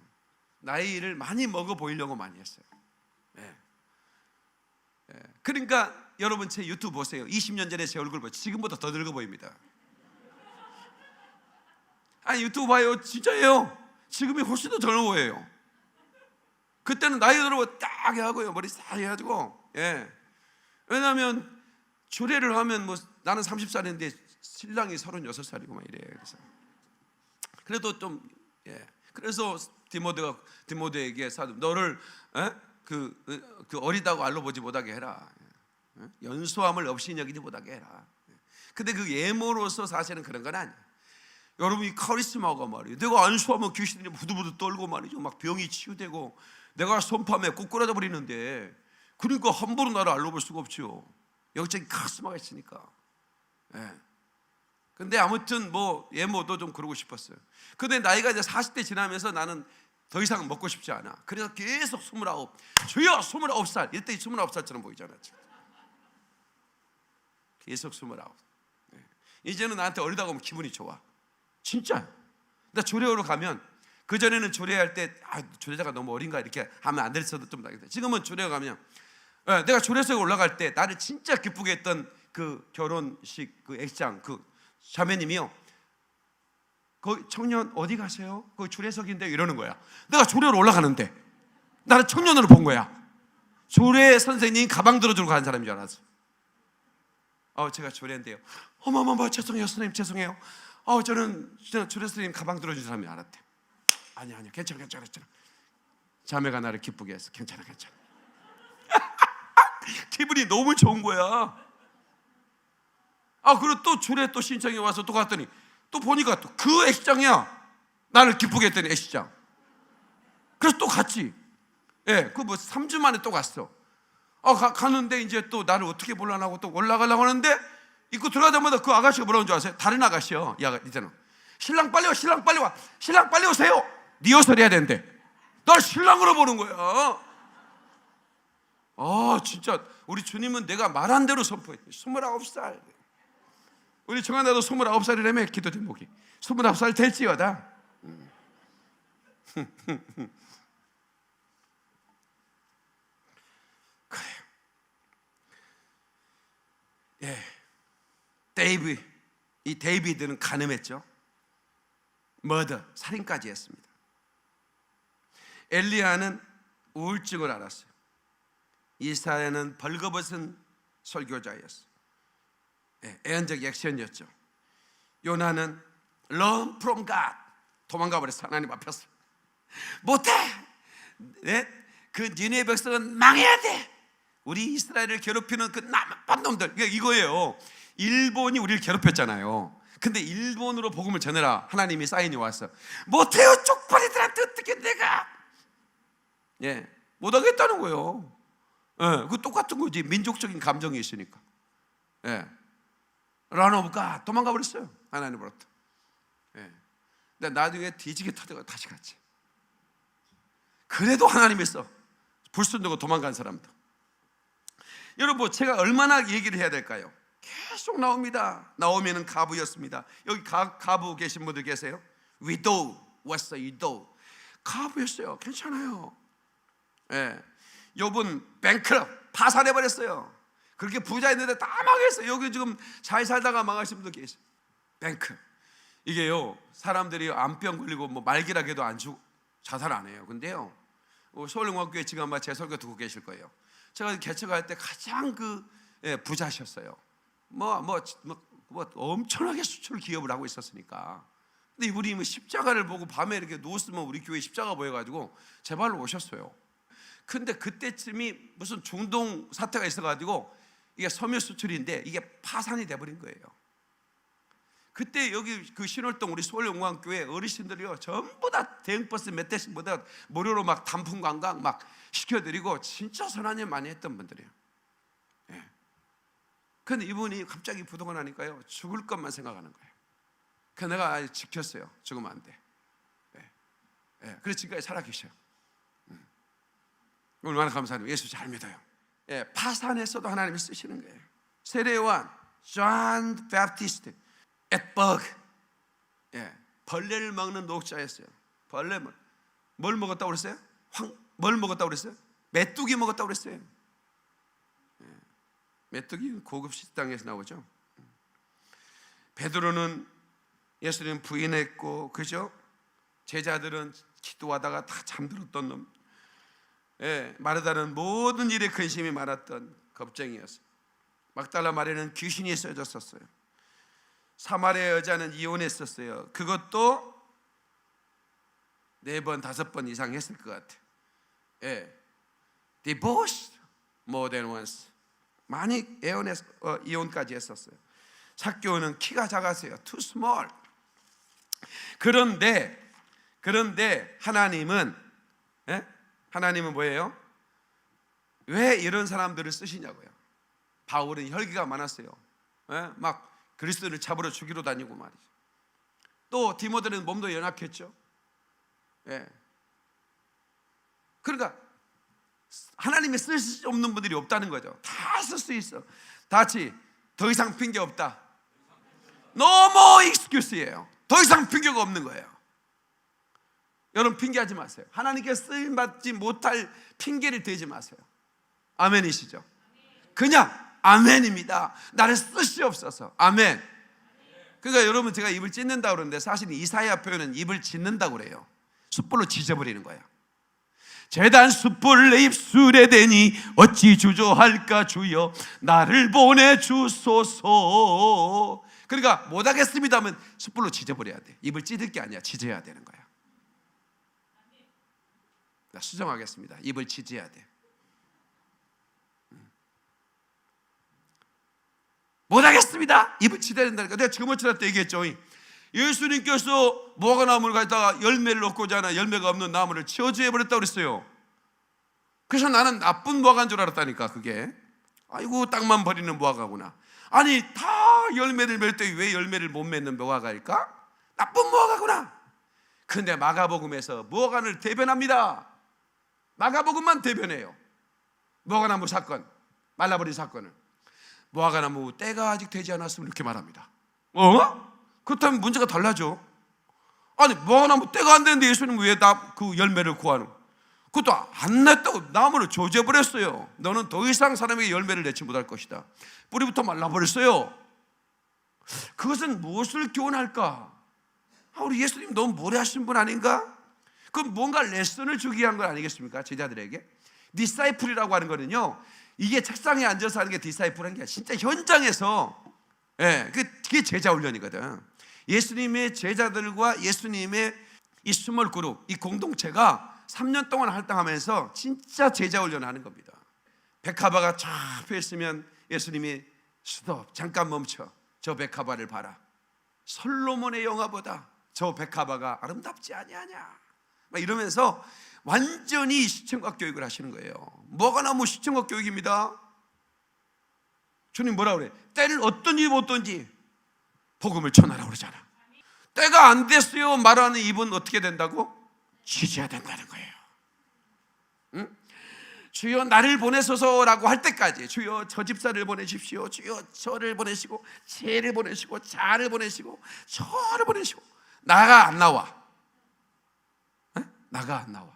Speaker 1: 나이를 많이 먹어 보이려고 많이 했어요. 예. 예. 그러니까 여러분 제 유튜브 보세요. 20년 전에 제 얼굴 보세요. 지금보다 더 늙어 보입니다. 아니 유튜브 봐요. 진짜예요. 지금이 훨씬 더 젊어 보여요. 그때는 나이 들어 딱 하고요. 머리 싹 해가지고. 예. 왜냐하면 주례를 하면 뭐 나는 30살인데 신랑이 36살이고 막 이래요. 그래서 그래도 좀 예. 그래서 디모데에게 사도 너를 그 어리다고 알로보지 못하게 해라. 연소함을 없이 여기지 못하게 해라. 근데 그 예모로서 사실은 그런 건 아니야. 여러분이 카리스마가 말이에요. 내가 안수하면 귀신들이 부들부들 떨고 말이죠. 막 병이 치유되고 내가 손밤에 꼬꾸라져 버리는데 그러니까 함부로 나를 알로볼 수가 없죠. 영적인 카리스마가 있으니까. 예. 근데 아무튼 뭐 예모도 좀 그러고 싶었어요. 근데 나이가 이제 40대 지나면서 나는 더 이상 먹고 싶지 않아. 그래서 계속 29 주여 29살 이때 29살처럼 보이잖아. 계속 29. 예. 이제는 나한테 어리다고 하면 기분이 좋아. 진짜. 나 조례하러 가면 그전에는 조례할 때 조례자가 너무 어린가 이렇게 하면 안 됐어도 좀 나겠다. 지금은 조례 가면 내가 조례석에 올라갈 때 나를 진짜 기쁘게 했던 그 결혼식 그 액장 그 자매님이요. 그 청년 어디 가세요? 그 조례석인데 이러는 거야. 내가 조례로 올라가는데 나를 청년으로 본 거야. 조례 선생님 가방 들어주고 가는 사람인 줄 알았어. 제가 조례인데요. 어머머머 죄송해요 선생님 죄송해요. 저는 조례 선생님 가방 들어준 사람이 알았대. 아니야 괜찮아. 자매가 나를 기쁘게 했어. 괜찮아. 기분이 너무 좋은 거야. 그리고 또 조례 또 신청이 와서 또 갔더니 또 보니까 또 그 애시장이야. 나를 기쁘게 했더니 애시장. 그래서 또 갔지. 예, 그 뭐 3주 만에 또 갔어. 가는데 이제 또 나를 어떻게 몰라나고 또 올라가려고 하는데 입구 들어가자마자 그 아가씨가 뭐라는 줄 아세요? 다른 아가씨요. 이제는 신랑 빨리 와. 신랑 빨리 오세요. 리허설 해야 되는데 날 신랑으로 보는 거야. 진짜 우리 주님은 내가 말한 대로 선포해. 29살. 우리 정한나도 29살이라며 기도 제목이 29살 될지어다. 그래요. 예, 이 데이비드는 간음했죠. 머더, 살인까지 했습니다. 엘리야는 우울증을 앓았어요. 이사야는 벌거벗은 설교자였어요. 애언적 액션이었죠. 요나는 run from God, 도망가 버렸어. 하나님 앞에서 못해. 그 니네 백성은 망해야 돼. 우리 이스라엘을 괴롭히는 그 나쁜 놈들. 이거예요. 일본이 우리를 괴롭혔잖아요. 근데 일본으로 복음을 전해라. 하나님이 사인이 왔어. 못해요 쪽팔이들한테 어떻게 내가 못하겠다는 거예요. 그 똑같은 거지. 민족적인 감정이 있으니까. 라노브가 도망가 버렸어요. 하나님으로부터. 근데 나중에 뒤지게 터져가 다시 갔지. 그래도 하나님에서 불순종하고 도망간 사람들. 여러분 제가 얼마나 얘기를 해야 될까요? 계속 나옵니다. 나오미는 가부였습니다. 여기 가부 계신 분들 계세요? 위도우 왔어요. 위도우 가부였어요. 괜찮아요. 욥은 뱅크럽 파산해버렸어요. 그렇게 부자였는데 다 망했어요. 여기 지금 잘 살다가 망하신 분들 계세요. 뱅크. 이게요 사람들이 암병 걸리고 뭐 말기락에도 안 죽고 자살 안 해요. 근데요 서울영광교회 지금 아마 제 설교 듣고 계실 거예요. 제가 개척할 때 가장 부자셨어요. 뭐 엄청나게 수출 기업을 하고 있었으니까. 근데 이분이 뭐 십자가를 보고 밤에 이렇게 누웠으면 우리 교회 십자가 보여가지고 제 발로 오셨어요. 근데 그때쯤이 무슨 중동 사태가 있어가지고 이게 섬유 수출인데 이게 파산이 돼버린 거예요. 그때 여기 그 신월동 우리 서울영광교회 어르신들이요 전부 다 대형버스 몇 대씩보다 무료로 막 단품 관광 막 시켜드리고 진짜 선한 일 많이 했던 분들이에요. 근데 이분이 갑자기 부도가 나니까요 죽을 것만 생각하는 거예요. 그래서 내가 지켰어요. 죽으면 안 돼. 그래서 지금까지 살아계셔요. 얼마나 감사해요. 예수 잘 믿어요. 파산에서도 하나님이 쓰시는 거예요. 세례요한 존 베프티스트 앳버그 벌레를 먹는 녹자였어요. 벌레 뭘 먹었다고 그랬어요? 뭘 먹었다고 그랬어요? 메뚜기 먹었다고 그랬어요. 메뚜기 고급 식당에서 나오죠. 베드로는 예수님 부인했고, 그죠? 제자들은 기도하다가 다 잠들었던 놈. 마르다는 모든 일에 근심이 많았던 겁쟁이였어요. 막달라 마리아는 귀신이 쓰여졌었어요. 사마리아 여자는 이혼했었어요. 그것도 4번, 5번 이상 했을 것 같아요. Divorced more than once. 많이 이혼까지 했었어요. 삭개오는 키가 작았어요. Too small. 그런데 하나님은 뭐예요? 왜 이런 사람들을 쓰시냐고요. 바울은 혈기가 많았어요. 막 그리스도를 잡으러 죽이러 다니고 말이죠. 또 디모데는 몸도 연약했죠. 그러니까 하나님이 쓸 수 없는 분들이 없다는 거죠. 다 쓸 수 있어. 다치 더 이상 핑계 없다. 너무 익스큐스예요. 더 이상 핑계가 없는 거예요. 여러분 핑계하지 마세요. 하나님께 쓰임받지 못할 핑계를 대지 마세요. 아멘이시죠? 그냥 아멘입니다. 나를 쓰시옵소서. 아멘. 그러니까 여러분 제가 입을 찢는다고 그러는데 사실 이사야 표현은 입을 찢는다고 그래요. 숯불로 지져버리는 거예요. 제단 숯불 내 입술에 대니 어찌 주저할까 주여 나를 보내주소서. 그러니까 못하겠습니다 하면 숯불로 지져버려야 돼. 입을 찢을 게 아니야. 지져야 되는 거야. 나 수정하겠습니다. 입을 지져야 돼. 못하겠습니다. 입을 지져야 된다니까. 내가 지금 어쩌다 때 얘기했죠. 예수님께서 무화과 나무를 가져다가 열매를 얻고자 하나 열매가 없는 나무를 치워주해 버렸다고 그랬어요. 그래서 나는 나쁜 무화과인 줄 알았다니까. 그게 아이고 땅만 버리는 무화과구나. 아니 다 열매를 맺을 때 왜 열매를 못 맺는 무화과일까? 나쁜 무화과구나. 근데 마가복음에서 무화과를 대변합니다. 마가복음만 대변해요. 무화과나무 사건, 말라버린 사건을. 무화과나무 때가 아직 되지 않았으면 이렇게 말합니다. 그렇다면 문제가 달라져. 아니 무화과나무 때가 안 되는데 예수님 왜 그 열매를 구하는? 그것도 안 냈다고 나무를 조져버렸어요. 너는 더 이상 사람에게 열매를 내지 못할 것이다. 뿌리부터 말라버렸어요. 그것은 무엇을 교훈할까? 우리 예수님 너무 모래하신 분 아닌가? 그럼 뭔가 레슨을 주기 위한 건 아니겠습니까? 제자들에게. 디사이플이라고 하는 거는요, 이게 책상에 앉아서 하는 게 디사이플한 게 진짜 현장에서, 그게 제자 훈련이거든. 예수님의 제자들과 예수님의 이 스몰 그룹, 이 공동체가 3년 동안 활동하면서 진짜 제자 훈련을 하는 겁니다. 백합화가 쫙 펴있으면 예수님이 스톱, 잠깐 멈춰. 저 백합화를 봐라. 솔로몬의 영화보다 저 백합화가 아름답지 아니하냐. 막 이러면서 완전히 시청각 교육을 하시는 거예요. 뭐가 나무 시청각 교육입니다. 주님 뭐라 그래? 때를 어떤지 못든지 복음을 전하라고 그러잖아. 때가 안 됐어요 말하는 입은 어떻게 된다고? 지져야 된다는 거예요. 응? 주여 나를 보내소서라고 할 때까지, 주여 저 집사를 보내십시오, 주여 저를 보내시고 쟤를 보내시고 자를 보내시고 저를 보내시고, 나가 안 나와. 나가 안 나와.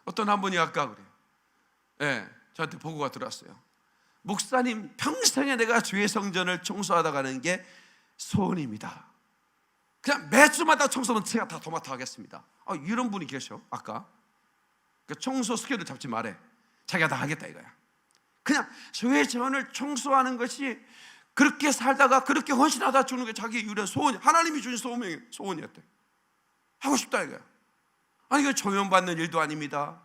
Speaker 1: 어떤 한 분이 아까 그래요. 저한테 보고가 들어왔어요. 목사님, 평생에 내가 주의 성전을 청소하다 가는 게 소원입니다. 그냥 매주마다 청소는 제가 다 도맡아 하겠습니다. 이런 분이 계셔. 아까 청소 스케줄 잡지 말해. 자기가 다 하겠다 이거야. 그냥 주의 전을 청소하는 것이, 그렇게 살다가 그렇게 헌신하다 주는 게 자기 유일한 소원이, 하나님이 주신 소원이었대. 하고 싶다 이거야. 아니 이거 조명받는 일도 아닙니다.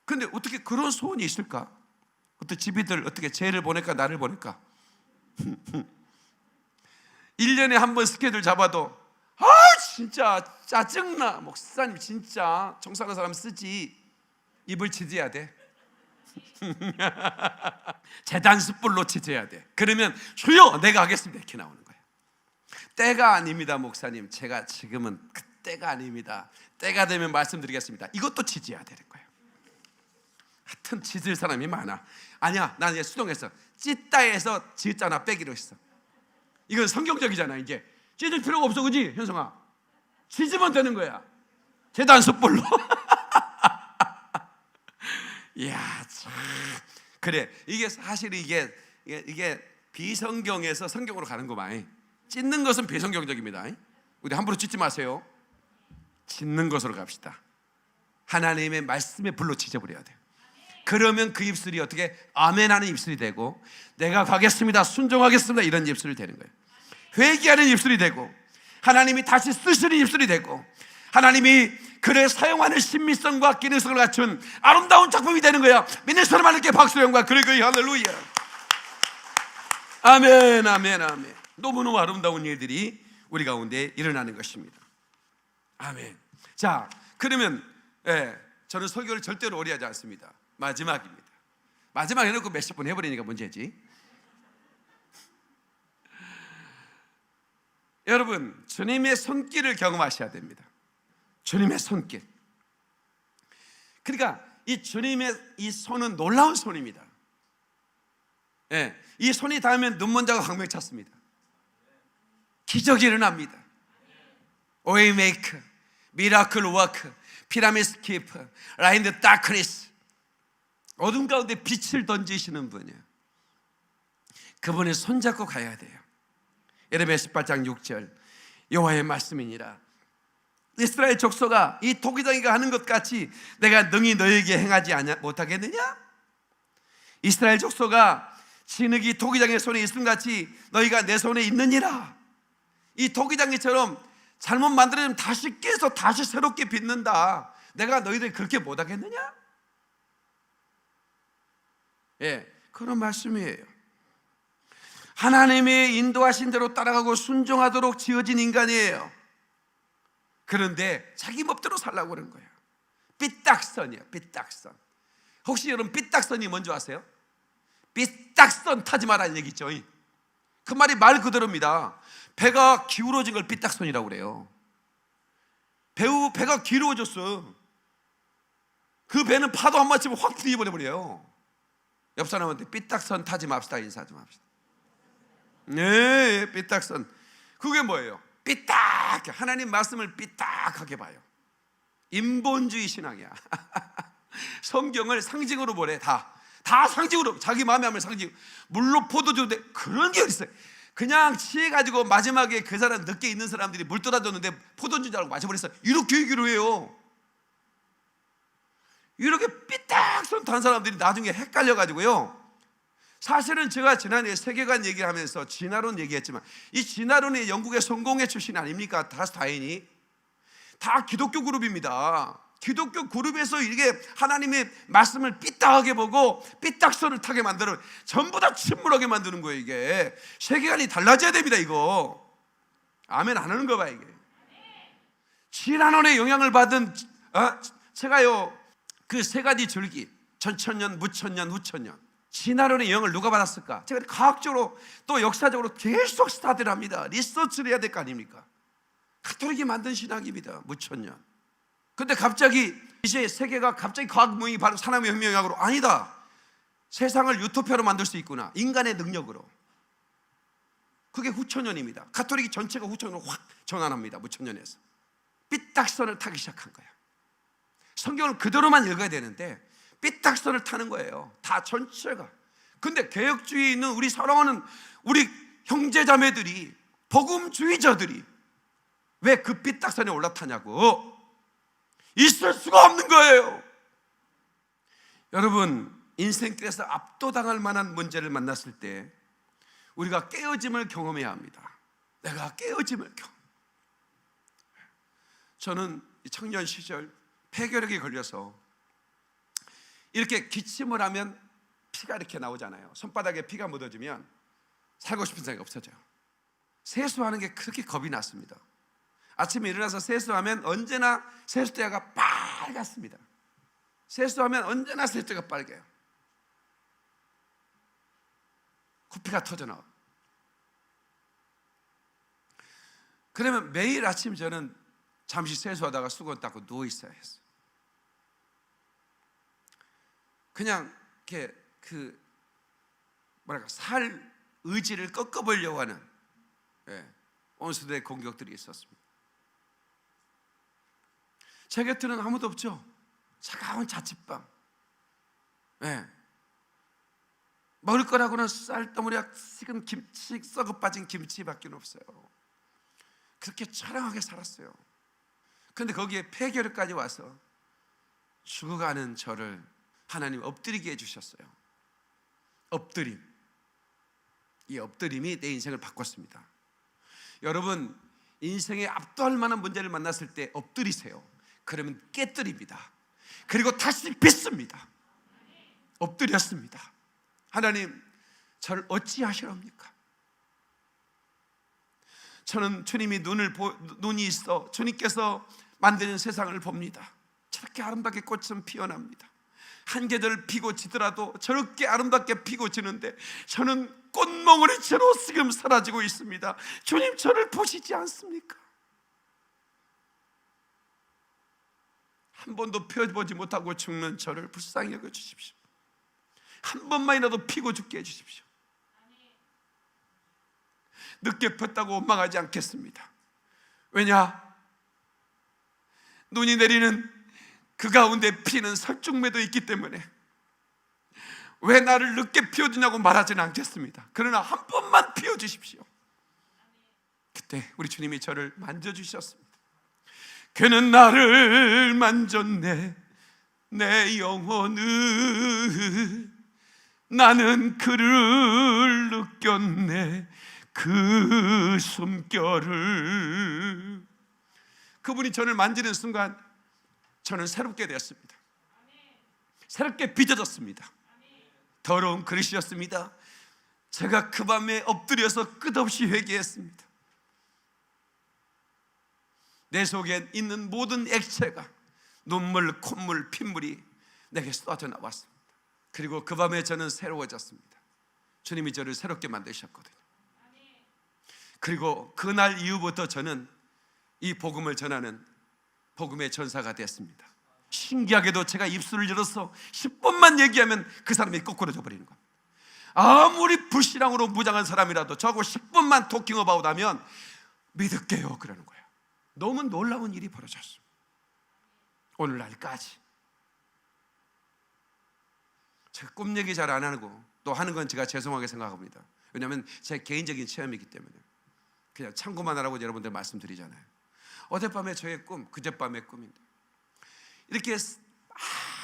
Speaker 1: 근데 어떻게 그런 소원이 있을까? 어떻게 집이들 어떻게 쟤를 보낼까 나를 보낼까? 1년에 한 번 스케줄 잡아도 진짜 짜증나. 목사님 진짜 청소하는 사람 쓰지. 입을 지져야 돼. 재단 숯불로 지져야 돼. 그러면 주여 내가 하겠습니다 이렇게 나오는 거예요. 때가 아닙니다 목사님, 제가 지금은 그때가 아닙니다. 때가 되면 말씀드리겠습니다. 이것도 지져야 되는 거예요. 하여튼 지질 사람이 많아. 아니야, 난 이제 수동했어. 찢다에서 지었잖아 빼기로 했어. 이건 성경적이잖아. 이제 찢을 필요가 없어, 그지 현성아? 지지면 되는 거야. 계단 숯불로. 이야, 참. 그래, 이게 사실 이게 비성경에서 성경으로 가는 거만. 찢는 것은 비성경적입니다. 우리 함부로 찢지 마세요. 찢는 것으로 갑시다. 하나님의 말씀에 불로 찢어버려야 돼요. 그러면 그 입술이 어떻게 아멘하는 입술이 되고, 내가 가겠습니다, 순종하겠습니다, 이런 입술이 되는 거예요. 회개하는 입술이 되고, 하나님이 다시 쓰시는 입술이 되고, 하나님이 그를 사용하는 신미성과 기능성을 갖춘 아름다운 작품이 되는 거야. 믿는 사람 하나님께 박수 영광. 그리고 할렐루야. 아멘, 아멘, 아멘. 너무너무 아름다운 일들이 우리 가운데 일어나는 것입니다. 아멘. 자, 그러면 저는 설교를 절대로 오래 하지 않습니다. 마지막입니다. 마지막 해놓고 몇십 분 해버리니까 문제지. 여러분, 주님의 손길을 경험하셔야 됩니다. 주님의 손길. 그러니까 이 주님의 이 손은 놀라운 손입니다. 이 손이 닿으면 눈먼자가 광명이 찼습니다. 기적이 일어납니다. 웨이메이커, 미라클 워크, 피라미드 키퍼, 라인 더 다크니스. 어둠 가운데 빛을 던지시는 분이에요. 그분의 손잡고 가야 돼요. 예레미야 18장 6절, 여호와의 말씀이니라. 이스라엘 족속아, 이 토기장이가 하는 것 같이 내가 능히 너에게 행하지 못하겠느냐? 이스라엘 족속아, 진흙이 토기장의 손에 있음 같이 너희가 내 손에 있느니라. 이 토기장이처럼 잘못 만들어지면 다시 깨서 다시 새롭게 빚는다. 내가 너희들 그렇게 못하겠느냐? 그런 말씀이에요. 하나님의 인도하신 대로 따라가고 순종하도록 지어진 인간이에요. 그런데 자기 멋대로 살라고 그런 거예요. 삐딱선이에요. 삐딱선. 혹시 여러분 삐딱선이 뭔지 아세요? 삐딱선 타지 마라는 얘기 있죠. 그 말이 말 그대로입니다. 배가 기울어진 걸 삐딱선이라고 그래요. 배가 기울어졌어. 그 배는 파도 한 번 치면 확 뒤집어버려요. 옆 사람한테 삐딱선 타지 맙시다 인사 좀 합시다. 네, 삐딱선. 그게 뭐예요? 삐딱, 하나님 말씀을 삐딱하게 봐요. 인본주의 신앙이야. 성경을 상징으로 보래. 다 상징으로, 자기 마음에 하면 상징. 물로 포도주인데 그런 게 어딨어요. 그냥 취해가지고 마지막에 그 사람 늦게 있는 사람들이 물 떠다줬는데 포도주인 줄 알고 마셔버렸어요. 이렇게 얘기를 해요. 이렇게 삐딱선 탄 사람들이 나중에 헷갈려가지고요. 사실은 제가 지난해 세계관 얘기하면서 진화론 얘기했지만, 이 진화론이 영국의 성공회 출신 아닙니까? 다스타인이 다 기독교 그룹입니다. 기독교 그룹에서 이게 하나님의 말씀을 삐딱하게 보고 삐딱선을 타게 만들어 전부 다 침몰하게 만드는 거예요. 이게 세계관이 달라져야 됩니다. 이거 아멘 안 하는 거 봐. 이게 진화론의 영향을 받은 제가요 그 세 가지 줄기, 전천년, 무천년, 후천년, 진화론의 영향을 누가 받았을까? 제가 과학적으로 또 역사적으로 계속 스타디를 합니다. 리서치를 해야 될 거 아닙니까? 가톨릭이 만든 신학입니다. 무천년. 근데 갑자기 이제 세계가 갑자기 과학문이 바로 산업혁명의 영향으로, 아니다, 세상을 유토피아로 만들 수 있구나, 인간의 능력으로. 그게 후천년입니다. 가톨릭이 전체가 후천년으로 확 전환합니다. 무천년에서 삐딱선을 타기 시작한 거야. 성경을 그대로만 읽어야 되는데 삐딱선을 타는 거예요. 다 전체가. 근데 개혁주의에 있는 우리 사랑하는 우리 형제자매들이, 복음주의자들이 왜 그 삐딱선에 올라타냐고. 있을 수가 없는 거예요. 여러분, 인생길에서 압도당할 만한 문제를 만났을 때 우리가 깨어짐을 경험해야 합니다. 내가 깨어짐을 저는 청년 시절 폐결핵에 걸려서 이렇게 기침을 하면 피가 이렇게 나오잖아요. 손바닥에 피가 묻어지면 살고 싶은 생각이 없어져요. 세수하는 게 그렇게 겁이 났습니다. 아침에 일어나서 세수하면 언제나 세수대가 빨갛습니다. 세수하면 언제나 세수대가 빨개요. 코피가 터져나와. 그러면 매일 아침 저는 잠시 세수하다가 수건 닦고 누워 있어야 했어요. 그냥 이렇게 살 의지를 꺾어보려고 하는 원수들의 공격들이 있었습니다. 제 곁에는 아무도 없죠. 차가운 자취방. 먹을 거라고는 쌀덩어리와 식은 김치, 썩어 빠진 김치밖에 없어요. 그렇게 처량하게 살았어요. 그런데 거기에 폐결핵까지 와서 죽어가는 저를 하나님 엎드리게 해주셨어요. 엎드림. 이 엎드림이 내 인생을 바꿨습니다. 여러분, 인생에 압도할 만한 문제를 만났을 때 엎드리세요. 그러면 깨뜨립니다. 그리고 다시 빚습니다. 엎드렸습니다. 하나님, 저를 어찌하시렵니까? 저는 주님이 눈이 있어 주님께서 만드는 세상을 봅니다. 저렇게 아름답게 꽃은 피어납니다. 한 계절 피고 지더라도 저렇게 아름답게 피고 지는데 저는 꽃몽우리채로 지금 사라지고 있습니다. 주님, 저를 보시지 않습니까? 한 번도 피어보지 못하고 죽는 저를 불쌍히 여겨주십시오. 한 번만이라도 피고 죽게 해주십시오. 늦게 폈다고 원망하지 않겠습니다. 왜냐? 눈이 내리는 그 가운데 피는 설중매도 있기 때문에 왜 나를 늦게 피워주냐고 말하지는 않겠습니다. 그러나 한 번만 피워주십시오. 그때 우리 주님이 저를 만져주셨습니다. 그는 나를 만졌네. 내 영혼을 나는 그를 느꼈네. 그 숨결을. 그분이 저를 만지는 순간 저는 새롭게 되었습니다. 새롭게 빚어졌습니다. 더러운 그릇이었습니다. 제가 그 밤에 엎드려서 끝없이 회개했습니다. 내 속에 있는 모든 액체가 눈물, 콧물, 핏물이 내게 쏟아져 나왔습니다. 그리고 그 밤에 저는 새로워졌습니다. 주님이 저를 새롭게 만드셨거든요. 그리고 그날 이후부터 저는 이 복음을 전하는 복음의 전사가 되었습니다. 신기하게도 제가 입술을 열어서 10분만 얘기하면 그 사람이 거꾸로져 버리는 겁니다. 아무리 불신앙으로 무장한 사람이라도 저하고 10분만 토킹 어바웃 하면 믿을게요 그러는 거예요. 너무 놀라운 일이 벌어졌어요. 오늘날까지. 제가 꿈 얘기 잘 안 하고 또 하는 건 제가 죄송하게 생각합니다. 왜냐하면 제 개인적인 체험이기 때문에 그냥 참고만 하라고 여러분들 말씀드리잖아요. 어젯밤에 저의 꿈, 그젯밤의 꿈인데 이렇게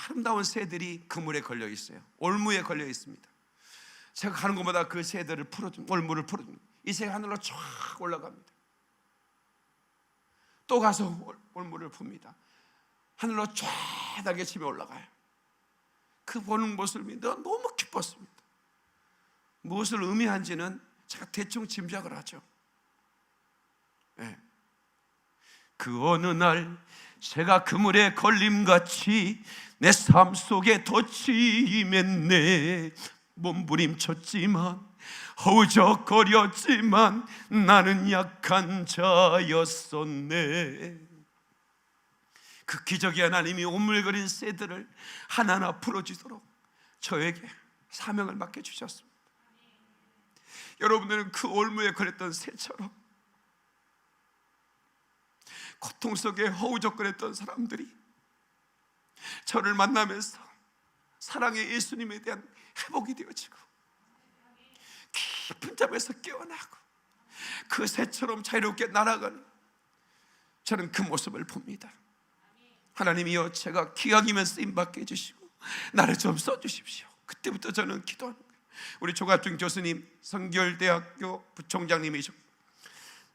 Speaker 1: 아름다운 새들이 그물에 걸려 있어요. 올무에 걸려 있습니다. 제가 가는 곳마다 그 새들을 풀어줍니다. 올무를 풀어줍니다. 이 새가 하늘로 쫙 올라갑니다. 또 가서 올무를 풉니다. 하늘로 쫙하게 치며 올라가요. 그 보는 모습이 너무 기뻤습니다. 무엇을 의미한지는 제가 대충 짐작을 하죠. 네. 그 어느 날 새가 그물에 걸림같이 내 삶 속에 덧임했네. 몸부림쳤지만 허우적거렸지만 나는 약한 자였었네. 그 기적의 하나님이 오물거린 새들을 하나하나 풀어주도록 저에게 사명을 맡겨주셨습니다. 여러분들은 그 올무에 걸렸던 새처럼 고통 속에 허우적거렸던 사람들이 저를 만나면서 사랑의 예수님에 대한 회복이 되어지고 깊은 잠에서 깨어나고 그 새처럼 자유롭게 날아가는 저는 그 모습을 봅니다. 하나님이여, 제가 기왕이면 쓰임받게 해주시고 나를 좀 써주십시오. 그때부터 저는 기도하는 거예요. 우리 조갑준 교수님, 성결대학교 부총장님이시고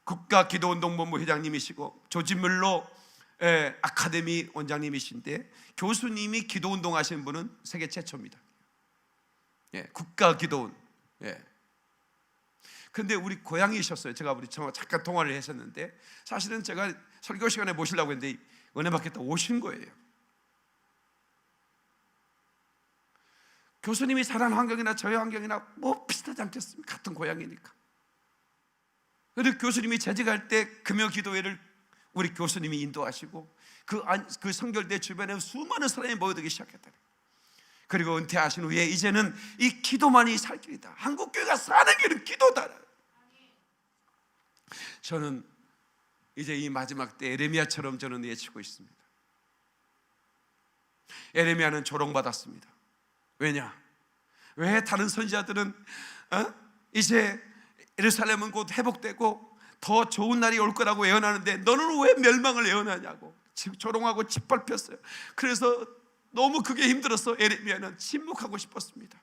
Speaker 1: 국가기도운동본부 회장님이시고 조지물로 아카데미 원장님이신데 교수님이 기도운동 하시는 분은 세계 최초입니다. 국가기도운. 그런데 우리 고향이셨어요. 제가 우리 잠깐 통화를 했었는데 사실은 제가 설교 시간에 모시려고 했는데 은혜 받겠다 오신 거예요. 교수님이 사는 환경이나 저희 환경이나 뭐 비슷하지 않겠습니까? 같은 고향이니까. 그런데 교수님이 재직할 때 금요기도회를 우리 교수님이 인도하시고 그 성결대 주변에 수많은 사람이 모여들기 시작했다. 그리고 은퇴하신 후에 이제는 이 기도만이 살 길이다. 한국교회가 사는 길은 기도다. 저는 이제 이 마지막 때 에레미야처럼 저는 외치고 있습니다. 에레미야는 조롱받았습니다. 왜냐? 왜 다른 선지자들은 이제 예루살렘은 곧 회복되고 더 좋은 날이 올 거라고 예언하는데 너는 왜 멸망을 예언하냐고 조롱하고 짓밟혔어요. 그래서 너무 그게 힘들어서 에레미야는 침묵하고 싶었습니다.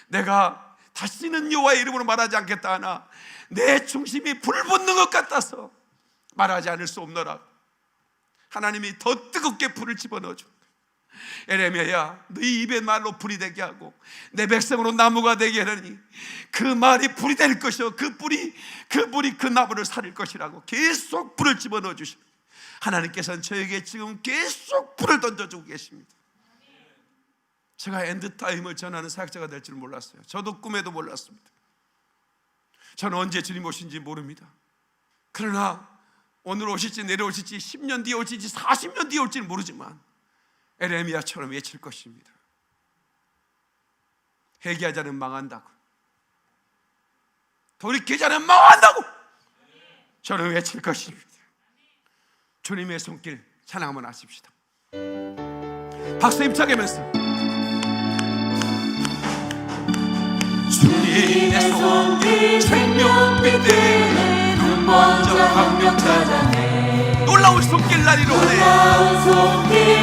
Speaker 1: 내가 다시는 여호와의 이름으로 말하지 않겠다 하나 내 중심이 불붙는 것 같아서 말하지 않을 수 없노라. 하나님이 더 뜨겁게 불을 집어넣어줘. 에레미야야, 너희 입에 말로 불이 되게 하고 내 백성으로 나무가 되게 하려니 그 말이 불이 될 것이요 그 불이 그 나무를 살릴 것이라고 계속 불을 집어넣어 주시고, 하나님께서는 저에게 지금 계속 불을 던져주고 계십니다. 제가 엔드타임을 전하는 사역자가 될 줄 몰랐어요. 저도 꿈에도 몰랐습니다. 저는 언제 주님 오신지 모릅니다. 그러나 오늘 오실지 내일 오실지 10년 뒤에 올지 40년 뒤에 올지는 모르지만 에레미야처럼 외칠 것입니다. 회개하자는 망한다고, 돌이키자는 망한다고 저는 외칠 것입니다. 주님의 손길 찬양 한번 하십시다. 박수 힘차게 하면서 주님의 손길 생명빛 되네 눈 먼저 광명 찾아내 놀라운 손길 날리러 오네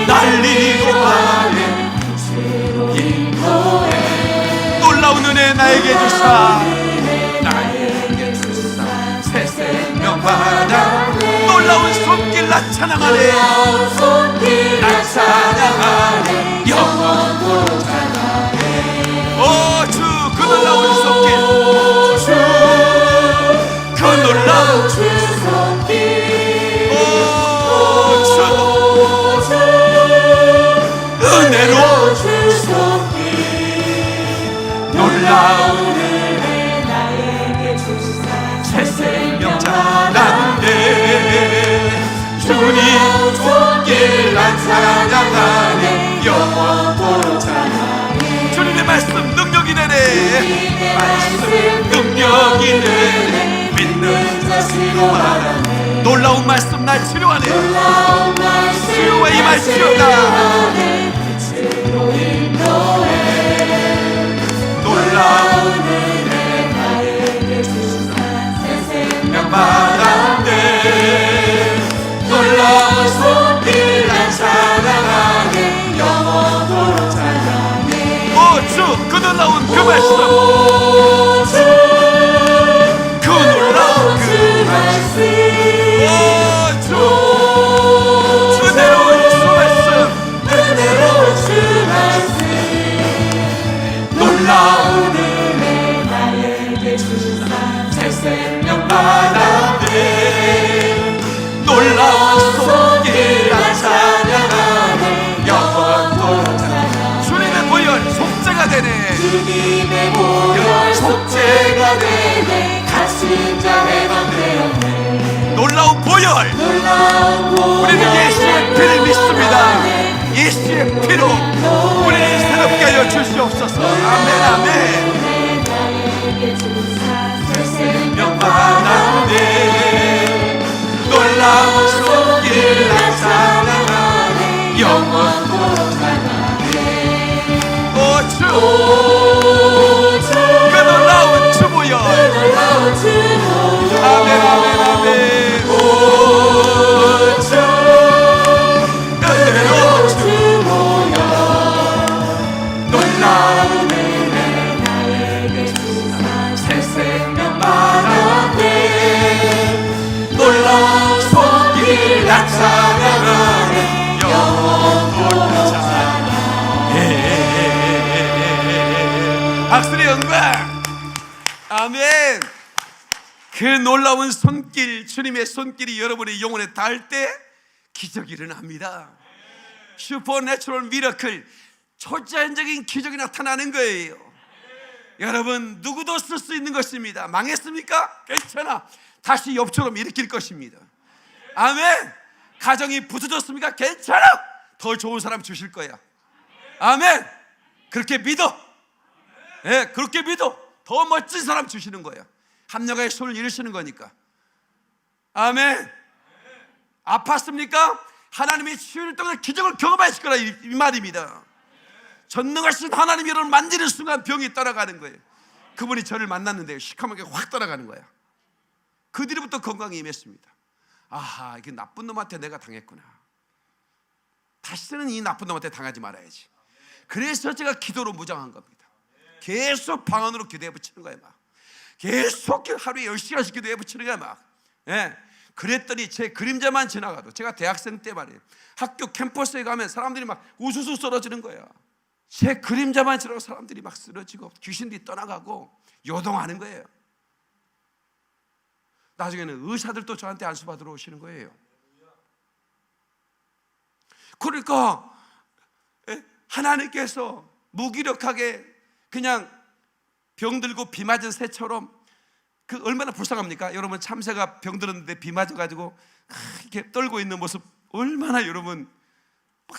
Speaker 1: 날리고 가네 빛으로 인도해 놀라운 은혜 나에게 주사 새 생명 받아 놀라운 손길 나 찬양하네 나 찬양하네 영원으로 찬양하네 오 주 그 놀라운 손길 주 그 놀라운 주 손길 오 주 은혜로 주 손길 놀라운 은혜 나에게 주사 새 생명 찬양하네 주님 손길 난 찬양하네 영원토록 찬양하네 주님의 말씀 능력이 되네 말씀 능력이 되네 믿는 자 치료하네 놀라운 말씀 날 치료하네 치유와 이 말 치료다 빛으로 인도해 놀라운 은혜 나에게 주사 새 생명 받았네 놀라운 손길 난 찬양하네 영원토록 찬양하네 오 주 그 놀라운 그 말씀 그 놀라운 그 말씀 오 주 은혜로운 주 말씀 은혜로운 주 말씀 놀라운 은혜 나에게 주사 새 생명 받았네 놀라운 손길 난 찬양하네 영원토록 찬양하네 주님의 보혈 속죄가 되네 주님의 보혈 속죄가 되네 갇힌 자 해방되었네 놀라운 보혈 우리는 예수의 피를 믿습니다. 예수의 피로 우리를 새롭게 하여 주시옵소서. 아멘 아멘 새 생명 받았네 놀라운 손길 난 찬양하네 영원토록 찬양하네 오주 그 놀라운 주보여 아멘 아멘 아멘 오주 은혜로 주보여 놀라운 은혜 나에게 주사 새 생명 받았네 놀라운 손길 난 찬양하네 영원토록 찬양하네 박수의 영광 아멘. 그 놀라운 손길 주님의 손길이 여러분의 영혼에 닿을 때 기적이 일어납니다. 슈퍼내추럴 미러클 초자연적인 기적이 나타나는 거예요. 여러분 누구도 쓸 수 있는 것입니다. 망했습니까? 괜찮아 다시 옆처럼 일으킬 것입니다. 아멘. 가정이 부서졌습니까? 괜찮아 더 좋은 사람 주실 거야. 아멘. 그렇게 믿어. 네, 그렇게 믿어. 더 멋진 사람 주시는 거야. 합력의 손을 이루시는 거니까. 아멘. 아팠습니까? 하나님의 치유를 통해 기적을 경험하실 거라 이 말입니다. 전능하신 하나님이 여러분을 만지는 순간 병이 떠나가는 거예요. 그분이 저를 만났는데 시커멓게 확 떠나가는 거야. 그 뒤로부터 건강이 임했습니다. 아하, 이게 나쁜 놈한테 내가 당했구나. 다시는 이 나쁜 놈한테 당하지 말아야지. 그래서 제가 기도로 무장한 겁니다. 계속 방언으로 기도해 붙이는 거예요. 막 계속 하루에 10시간씩 기도해 붙이는 거야. 막 그랬더니 제 그림자만 지나가도, 제가 대학생 때 말이에요, 학교 캠퍼스에 가면 사람들이 막 우수수 쓰러지는 거야. 제 그림자만 지나가도 사람들이 막 쓰러지고 귀신들이 떠나가고 요동하는 거예요. 나중에는 의사들도 저한테 안수받으러 오시는 거예요. 그러니까 하나님께서 무기력하게 그냥 병들고 비 맞은 새처럼, 그 얼마나 불쌍합니까? 여러분, 참새가 병들었는데 비 맞아가지고 이렇게 떨고 있는 모습, 얼마나 여러분,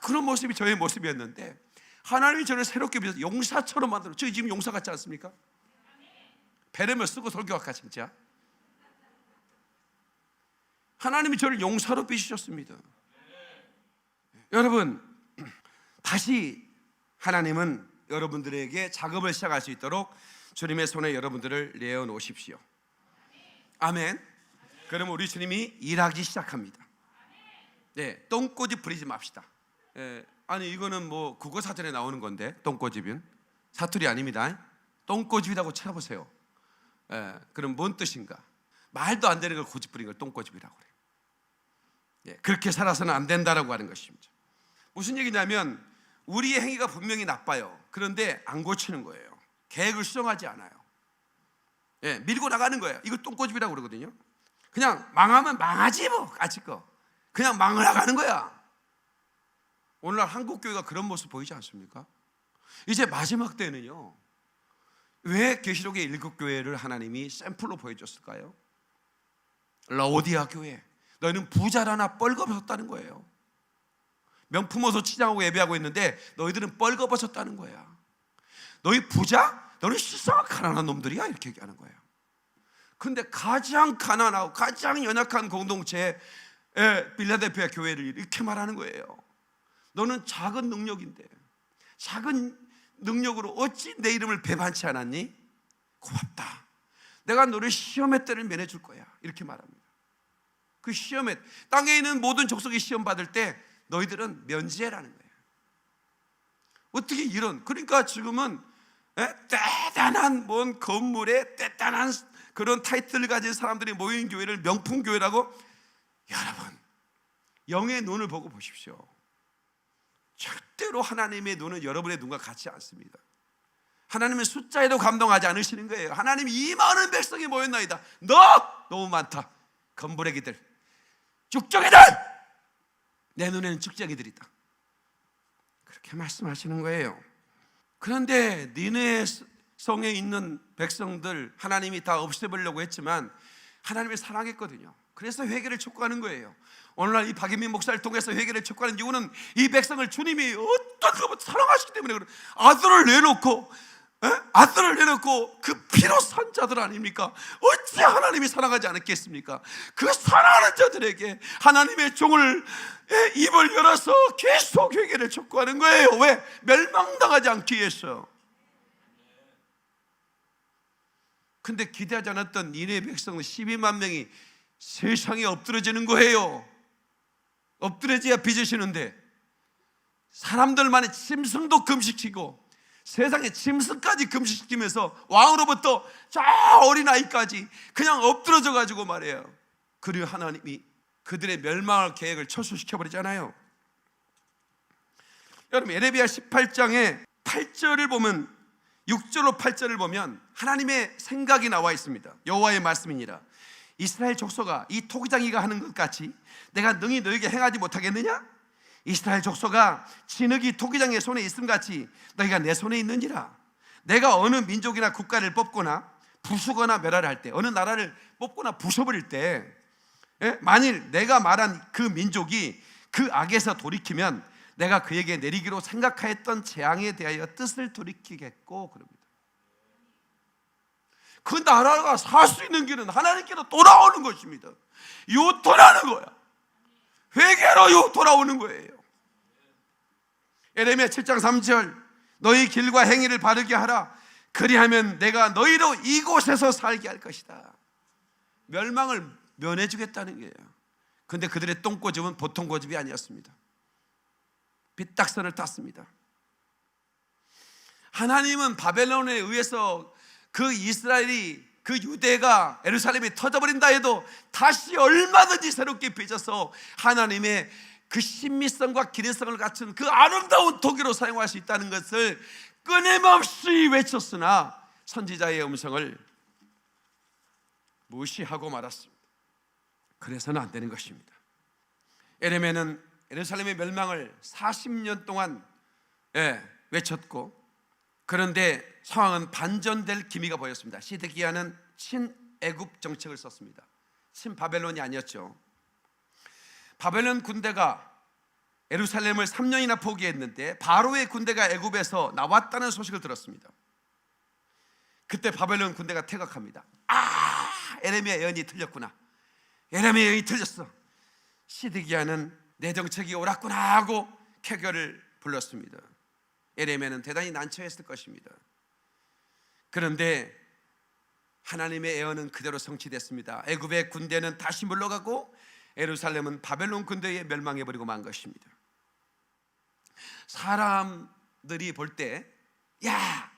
Speaker 1: 그런 모습이 저의 모습이었는데 하나님이 저를 새롭게 빚어서 용사처럼 만들어. 저희 지금 용사 같지 않습니까? 베레모 쓰고 설교할까 진짜. 하나님이 저를 용사로 빚으셨습니다. 여러분, 다시 하나님은 여러분들에게 작업을 시작할 수 있도록 주님의 손에 여러분들을 내어놓으십시오. 아멘. 그러면 우리 주님이 일하기 시작합니다. 네, 똥꼬집 부리지 맙시다. 아니, 이거는 뭐 국어사전에 나오는 건데, 똥꼬집은 사투리 아닙니다. 똥꼬집이라고 찾아보세요. 그럼 뭔 뜻인가? 말도 안 되는 걸 고집 부린 걸 똥꼬집이라고 그래요. 그렇게 살아서는 안 된다라고 하는 것입니다. 무슨 얘기냐면, 우리의 행위가 분명히 나빠요. 그런데 안 고치는 거예요. 계획을 수정하지 않아요. 밀고 나가는 거예요. 이거 똥꼬집이라고 그러거든요. 그냥 망하면 망하지 뭐, 까짓 거. 그냥 망하가는 거야. 오늘날 한국교회가 그런 모습 보이지 않습니까? 이제 마지막 때는요, 왜 계시록의 7교회를 하나님이 샘플로 보여줬을까요? 라오디아 교회, 너희는 부자라나 뻘거벗었다는 거예요. 명품 옷을 치장하고 예배하고 있는데 너희들은 뻘거벗었다는 거야. 너희 부자? 너는 실상은 가난한 놈들이야, 이렇게 얘기하는 거예요. 근데 가장 가난하고 가장 연약한 공동체의 빌라델피아 교회를 이렇게 말하는 거예요. 너는 작은 능력인데, 작은 능력으로 어찌 내 이름을 배반치 않았니? 고맙다. 내가 너를 시험의 때를 면해줄 거야, 이렇게 말합니다. 그 시험에, 땅에 있는 모든 족속이 시험 받을 때 너희들은 면제라는 거예요. 어떻게 이런, 그러니까 지금은 대단한 뭔 건물에 대단한 그런 타이틀을 가진 사람들이 모인 교회를 명품 교회라고. 여러분, 영의 눈을 보고 보십시오. 절대로 하나님의 눈은 여러분의 눈과 같지 않습니다. 하나님은 숫자에도 감동하지 않으시는 거예요. 하나님이 이 많은 백성이 모였나이다. 너무 많다. 건부레기들, 쭉정이들, 내 눈에는 쭉정이들이다, 그렇게 말씀하시는 거예요. 그런데 니네 성에 있는 백성들 하나님이 다 없애버리려고 했지만 하나님을 사랑했거든요. 그래서 회개를 촉구하는 거예요. 오늘날 이 박인민 목사를 통해서 회개를 촉구하는 이유는 이 백성을 주님이 어떤 사랑하시기 때문에 그래요. 아들을 내놓고 그 피로 산 자들 아닙니까? 어찌 하나님이 사랑하지 않았겠습니까? 그 사랑하는 자들에게 하나님의 종을 입을 열어서 계속 회개를 촉구하는 거예요. 왜? 멸망당하지 않기 위해서. 근데 기대하지 않았던 니네 백성은 12만 명이 세상에 엎드러지는 거예요. 엎드려져야 빚으시는데 사람들만의 짐승도 금식시키고 세상의 짐승까지 금식시키면서 왕으로부터 저 어린아이까지 그냥 엎드러져 가지고 말이에요. 그리고 하나님이 그들의 멸망할 계획을 철수시켜버리잖아요. 여러분, 에레미야 18장에 8절을 보면, 6절로 8절을 보면 하나님의 생각이 나와 있습니다. 여호와의 말씀이니라. 이스라엘 족속아, 이 토기장이가 하는 것 같이 내가 능히 너에게 행하지 못하겠느냐? 이스라엘 족속아, 진흙이 토기장의 손에 있음 같이 너희가 내 손에 있느니라. 내가 어느 민족이나 국가를 뽑거나 부수거나 멸하려 할 때, 어느 나라를 뽑거나 부숴버릴 때, 만일 내가 말한 그 민족이 그 악에서 돌이키면 내가 그에게 내리기로 생각하였던 재앙에 대하여 뜻을 돌이키겠고, 그럽니다. 그 나라가 살 수 있는 길은 하나님께로 돌아오는 것입니다. 요토라는 거야. 회개, 그대로 돌아오는 거예요. 에레미야 7장 3절, 너희 길과 행위를 바르게 하라. 그리하면 내가 너희로 이곳에서 살게 할 것이다. 멸망을 면해주겠다는 거예요. 근데 그들의 똥고집은 보통 고집이 아니었습니다. 삐딱선을 탔습니다. 하나님은 바벨론에 의해서 그 이스라엘이, 그 유대가, 예루살렘이 터져버린다 해도 다시 얼마든지 새롭게 빚어서 하나님의 그 신미성과 기능성을 갖춘 그 아름다운 도기로 사용할 수 있다는 것을 끊임없이 외쳤으나 선지자의 음성을 무시하고 말았습니다. 그래서는 안 되는 것입니다. 에레미야는 예루살렘의 멸망을 40년 동안 외쳤고, 그런데 상황은 반전될 기미가 보였습니다. 시드기야는 친애굽 정책을 썼습니다. 친바벨론이 아니었죠. 바벨론 군대가 예루살렘을 3년이나 포기했는데 바로의 군대가 애굽에서 나왔다는 소식을 들었습니다. 그때 바벨론 군대가 퇴각합니다. 에레미야 예언이 틀렸구나. 에레미야 예언이 틀렸어. 시드기야는 내 정책이 옳았구나 하고 쾌결을 불렀습니다. 에레미야는 대단히 난처했을 것입니다. 그런데 하나님의 예언은 그대로 성취됐습니다. 애굽의 군대는 다시 물러가고 예루살렘은 바벨론 군대에 멸망해버리고 만 것입니다. 사람들이 볼 때, 야,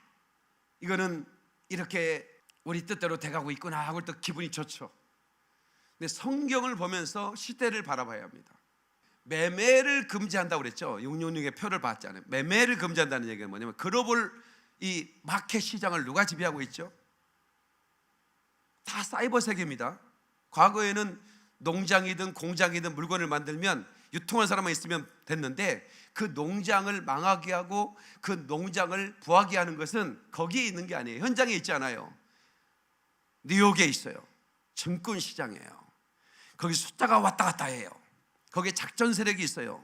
Speaker 1: 이거는 이렇게 우리 뜻대로 돼가고 있구나 하고 또 기분이 좋죠. 근데 성경을 보면서 시대를 바라봐야 합니다. 매매를 금지한다고 그랬죠. 666의 표를 봤잖아요. 매매를 금지한다는 얘기는 뭐냐면 글로벌 이 마켓 시장을 누가 지배하고 있죠? 다 사이버 세계입니다. 과거에는 농장이든 공장이든 물건을 만들면 유통한 사람만 있으면 됐는데, 그 농장을 망하게 하고 그 농장을 부하게 하는 것은 거기에 있는 게 아니에요. 현장에 있지 않아요. 뉴욕에 있어요. 증권 시장이에요. 거기 숫자가 왔다 갔다 해요. 거기에 작전 세력이 있어요.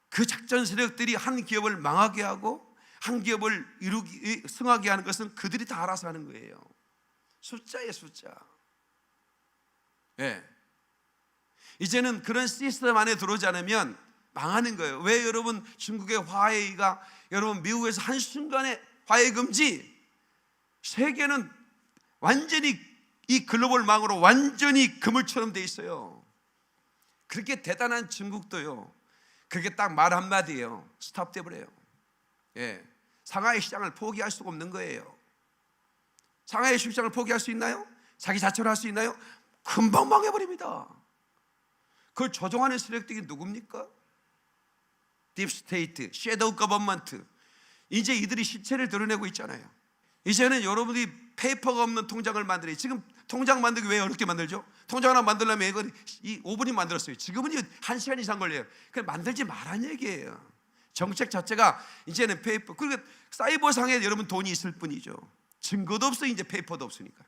Speaker 1: 그 작전 세력들이 한 기업을 망하게 하고 한 기업을 승하게 하는 것은 그들이 다 알아서 하는 거예요. 숫자예요, 숫자. 네. 이제는 그런 시스템 안에 들어오지 않으면 망하는 거예요. 왜 여러분 중국의 화웨이가, 여러분 미국에서 한순간에 화웨이 금지, 세계는 완전히 이 글로벌 망으로 완전히 그물처럼 돼 있어요. 그렇게 대단한 중국도요, 그게 딱 말 한마디예요. 스탑 돼버려요. 예. 상하이 시장을 포기할 수가 없는 거예요. 상하이 시장을 포기할 수 있나요? 자기 자체로 할 수 있나요? 금방 망해버립니다. 그걸 조종하는 세력들이 누굽니까? 딥스테이트, 섀도우 거버먼트. 이제 이들이 실체를 드러내고 있잖아요. 이제는 여러분이 페이퍼가 없는 통장을 만들어요. 지금 통장 만들기 왜 어렵게 만들죠? 통장 하나 만들려면 이건 5분이 만들었어요. 지금은 1시간 이상 걸려요. 그냥 만들지 말란 얘기예요. 정책 자체가 이제는 페이퍼, 그리고 사이버상에 여러분 돈이 있을 뿐이죠. 증거도 없어. 이제 페이퍼도 없으니까.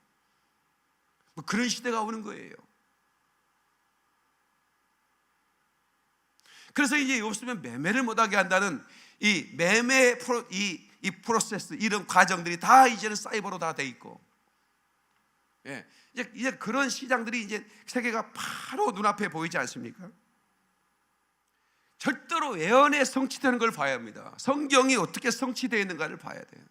Speaker 1: 뭐 그런 시대가 오는 거예요. 그래서 이제 없으면 매매를 못하게 한다는 이 매매 이 프로세스, 이런 과정들이 다 이제는 사이버로 다 돼 있고, 예, 이제 그런 시장들이 이제 세계가 바로 눈앞에 보이지 않습니까? 절대로 예언에 성취되는 걸 봐야 합니다. 성경이 어떻게 성취되어 있는가를 봐야 돼요.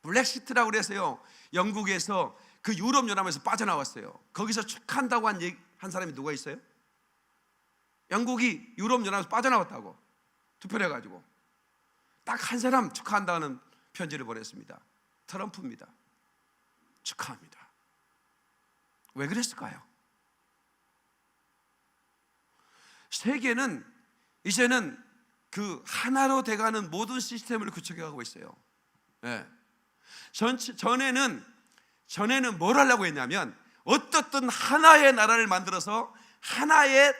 Speaker 1: 블랙시트라고 그래서요, 영국에서 그 유럽 연합에서 빠져나왔어요. 거기서 축하한다고 한 사람이 누가 있어요? 영국이 유럽 연합에서 빠져나왔다고 투표를 해가지고 딱 한 사람 축하한다는 편지를 보냈습니다. 트럼프입니다. 축하합니다. 왜 그랬을까요? 세계는 이제는 그 하나로 돼가는 모든 시스템을 구축해가고 있어요. 네. 전에는 뭘 하려고 했냐면, 어떻든 하나의 나라를 만들어서 하나의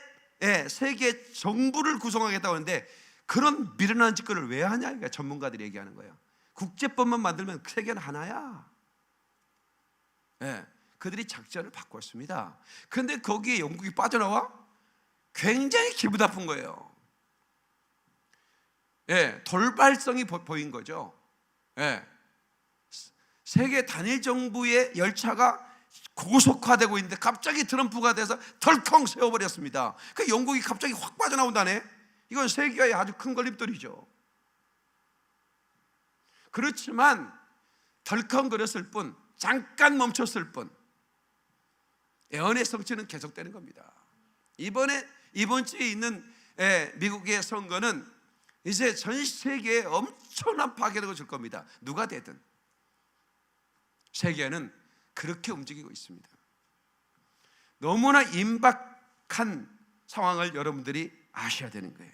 Speaker 1: 세계 정부를 구성하겠다고 하는데, 그런 미련한 짓거리를 왜 하냐, 그러니까 전문가들이 얘기하는 거예요. 국제법만 만들면 세계는 하나야. 그들이 작전을 바꿨습니다. 그런데 거기에 영국이 빠져나와 굉장히 기분 나쁜 거예요. 돌발성이 보인 거죠. 세계 단일 정부의 열차가 고속화되고 있는데 갑자기 트럼프가 돼서 덜컹 세워버렸습니다. 그 영국이 갑자기 확 빠져나온다네. 이건 세계화의 아주 큰 걸림돌이죠. 그렇지만 덜컹거렸을 뿐, 잠깐 멈췄을 뿐, 예언의 성취는 계속되는 겁니다. 이번 주에 있는 미국의 선거는 이제 전 세계에 엄청난 파괴력을 줄 겁니다. 누가 되든 세계는 그렇게 움직이고 있습니다. 너무나 임박한 상황을 여러분들이 아셔야 되는 거예요.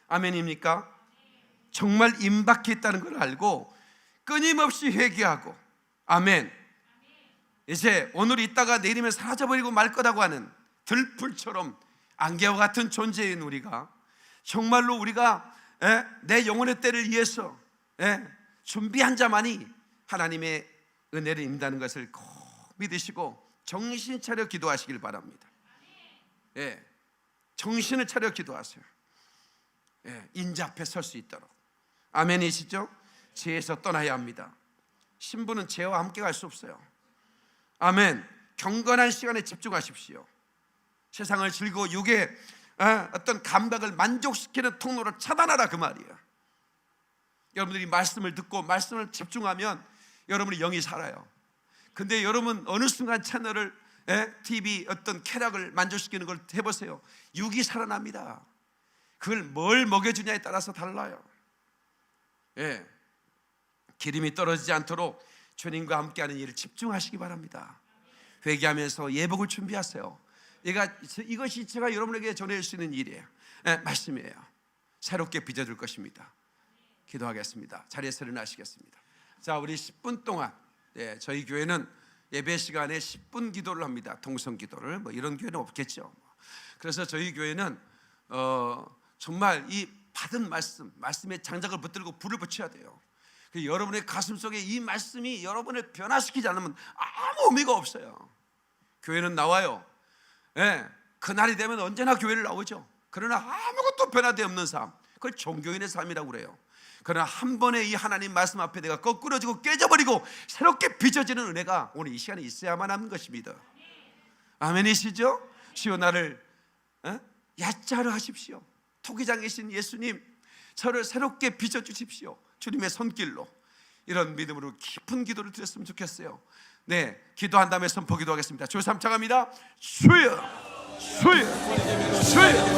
Speaker 1: 아멘입니까? 정말 임박했다는 걸 알고 끊임없이 회개하고, 아멘. 이제 오늘 있다가 내일이면 사라져버리고 말 거라고 하는 들풀처럼 안개와 같은 존재인 우리가 정말로 우리가 내 영혼의 때를 위해서 준비한 자만이 하나님의 은혜를 입는다는 것을 꼭 믿으시고 정신 차려 기도하시길 바랍니다. 정신을 차려 기도하세요. 인자 앞에 설 수 있도록. 아멘이시죠? 죄에서 떠나야 합니다. 신부는 죄와 함께 갈 수 없어요. 아멘. 경건한 시간에 집중하십시오. 세상을 즐기고 육의 어떤 감각을 만족시키는 통로를 차단하라, 그 말이에요. 여러분들이 말씀을 듣고 말씀을 집중하면 여러분의 영이 살아요. 근데 여러분 어느 순간 채널을 TV 어떤 쾌락을 만족시키는 걸 해보세요. 육이 살아납니다. 그걸 뭘 먹여주냐에 따라서 달라요. 기름이 떨어지지 않도록 주님과 함께하는 일을 집중하시기 바랍니다. 회개하면서 예복을 준비하세요. 이것이 제가 여러분에게 전해줄 수 있는 일이에요. 말씀이에요. 새롭게 빚어줄 것입니다. 기도하겠습니다. 자리에서 일어나시겠습니다. 자, 우리 10분 동안 저희 교회는 예배 시간에 10분 기도를 합니다. 동성 기도를. 뭐 이런 교회는 없겠죠. 그래서 저희 교회는 정말 이 받은 말씀에 장작을 붙들고 불을 붙여야 돼요. 여러분의 가슴 속에 이 말씀이 여러분을 변화시키지 않으면 아무 의미가 없어요. 교회는 나와요. 그날이 되면 언제나 교회를 나오죠. 그러나 아무것도 변화되어 없는 삶, 그걸 종교인의 삶이라고 그래요. 그러나 한 번에 이 하나님 말씀 앞에 내가 거꾸러지고 깨져버리고 새롭게 빚어지는 은혜가 오늘 이 시간에 있어야만 하는 것입니다. 아멘이시죠? 주여 나를 얕자로 하십시오. 토기장에 계신 예수님, 저를 새롭게 빚어주십시오. 주님의 손길로. 이런 믿음으로 깊은 기도를 드렸으면 좋겠어요. 기도한 다음에 선포 기도하겠습니다. 주 3차 갑니다. 주여, 주여, 주여.